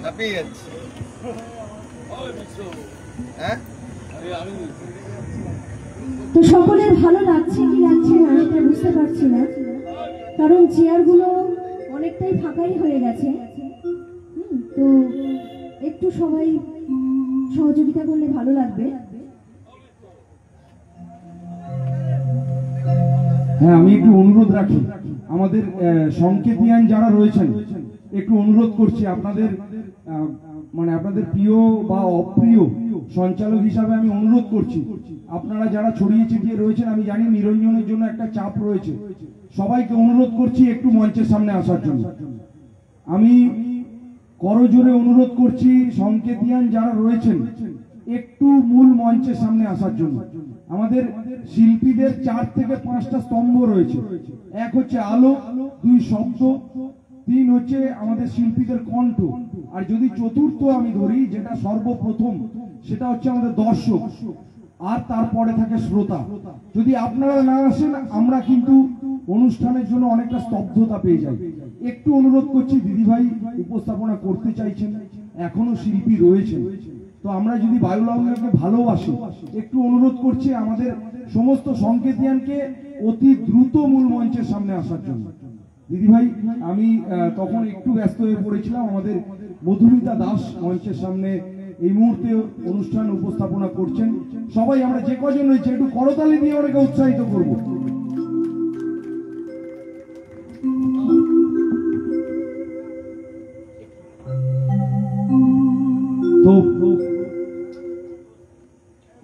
হাঁপিয়ে যাচ্ছি। হ্যাঁ, তো সকলের ভালো লাগছে কি লাগছে না সেটা বুঝতে পারছি না, কারণ চেয়ারগুলো অনেকটাই ফাঁকাই হয়ে গেছে। তো একটু সবাই সহযোগিতা করলে ভালো লাগবে। হ্যাঁ, আমি একটু অনুরোধ রাখি, আমাদের সংকেতিয়ান যারা রয়েছেন একটু অনুরোধ করছি, আপনাদের মানে আপনাদের প্রিয় বা অপ্রিয় সঞ্চালক হিসাবে আমি অনুরোধ করছি, আপনারা যারা ছড়িয়ে ছিটিয়ে রয়েছেন, আমি জানি নিরঞ্জনের জন্য একটা চাপ রয়েছে, সবাইকে অনুরোধ করছি একটু মঞ্চের সামনে আসার জন্য। আমি করজোরে অনুরোধ করছি সংকেতিয়ান যারা রয়েছেন একটু মূল মঞ্চের সামনে আসার জন্য। আমাদের শিল্পীদের 4 থেকে 5টা স্তম্ভ রয়েছে। এক হচ্ছে আলো, 2 শব্দ, 3 হচ্ছে আমাদের শিল্পীদের কণ্ঠ, আর যদি চতুর্থ আমি ধরি যেটা সর্বপ্রথম, সেটা হচ্ছে আমাদের দর্শক, আর তারপরে থাকে শ্রোতা। যদি আপনারা না আসেন আমরা কিন্তু অনুষ্ঠানের জন্য অনেকটা স্তব্ধতা পেয়ে যাই। একটু অনুরোধ করছি, দিদিভাই উপস্থাপনা করতে চাইছেন, এখনো শিল্পী রয়েছেন, তো আমরা যদি বায়ুলাবণ্যকে ভালোবাসি, একটু অনুরোধ করছি আমাদের সমস্ত সংকেতিয়ানকে অতি দ্রুত মূল মঞ্চের সামনে আসার জন্য। দিদিভাই, আমি তখন একটু ব্যস্ত হয়ে পড়েছিলাম, আমাদের মধুমিতা দাস মঞ্চের সামনে এই মুহূর্তে অনুষ্ঠান উপস্থাপনা করছেন। সবাই আমরা যে কজন রয়েছে একটু করতালি দিয়ে ওনাকে উৎসাহিত করব। তো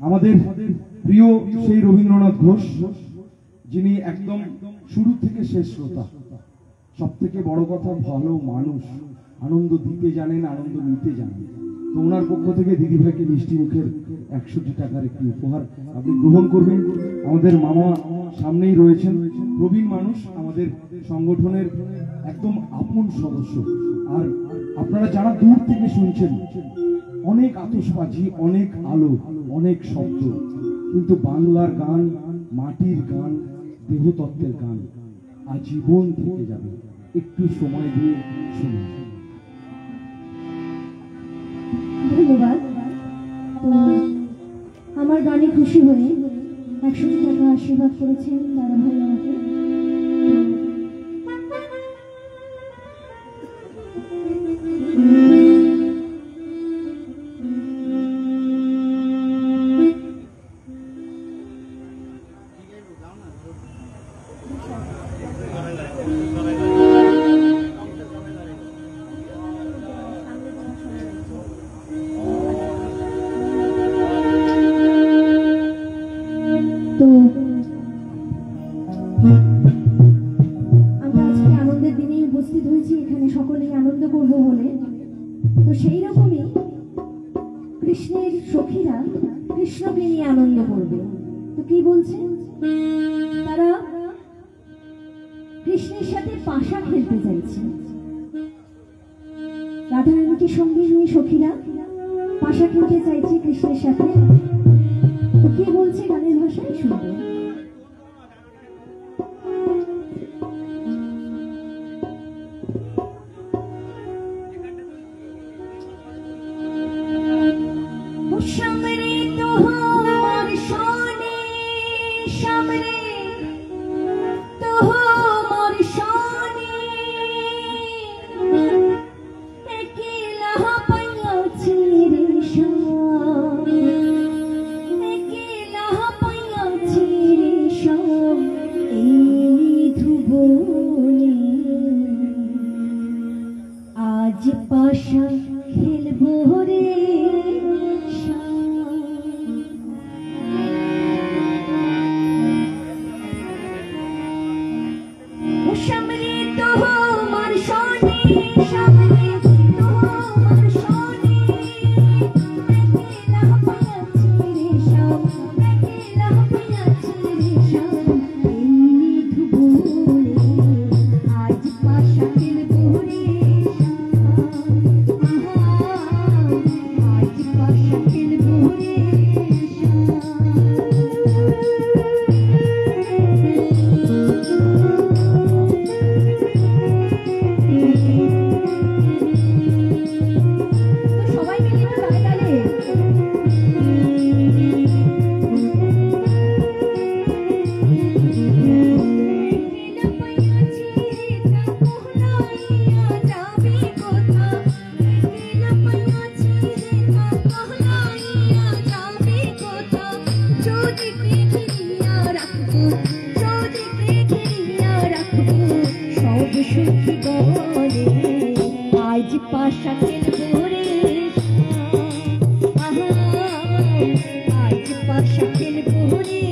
আমাদের প্রিয় সেই রবীন্দ্রনাথ ঘোষ, যিনি একদম শুরু থেকে শেষ শ্রোতা, সব থেকে বড় কথা ভালো মানুষ, আনন্দ দিতে জানেন, আনন্দ নিতে জানেন। তো ওনার পক্ষ থেকে দিদিভাইকে মিষ্টি মুখের 100টি টাকার একটি উপহার আপনি গ্রহণ করবেন। আমাদের মামা সামনেই রয়েছেন, প্রবীণ মানুষ, আমাদের সংগঠনের একদম আপন সদস্য। আর আপনারা যারা দূর থেকে শুনছেন, অনেক আতশবাজি, অনেক আলো, অনেক শব্দ, কিন্তু বাংলার গান, মাটির গান, দেহতত্ত্বের গান আজীবন থেকে যাবে। একটু সময় দিয়ে শুনুন। ধন্যবাদ। তো আমার গানে খুশি হয়ে 100 টাকা আশীর্বাদ করেছেন দাদা ভাই আমাকে। তো আমরা আজকে আনন্দের দিনে উপস্থিত হয়েছি, এখানে সকলেই আনন্দ করব বলে। তো সেই রকমই কৃষ্ণের সখীরা কৃষ্ণকে নিয়ে আনন্দ করবে। তো কি বলছে তারা? কৃষ্ণের সাথে পাশা খেলতে চাইছে। রাধারানীকে সঙ্গে নিয়ে সখীরা পাশা খেলতে চাইছে কৃষ্ণের সাথে। তো কি বলছে গানের ভাষায় শুনবে। সামনে তোমার সোনে, সামনে তোমার সোনে, একলা পাইয়াছি রে সব, একলা পাইয়াছি রে সব এই ধ্রুবনে। আজ পাশা খেলবো রে সামনে তোমার বলে আজ পাশা খেলবো রে আহা, আজ পাশা খেলবো রে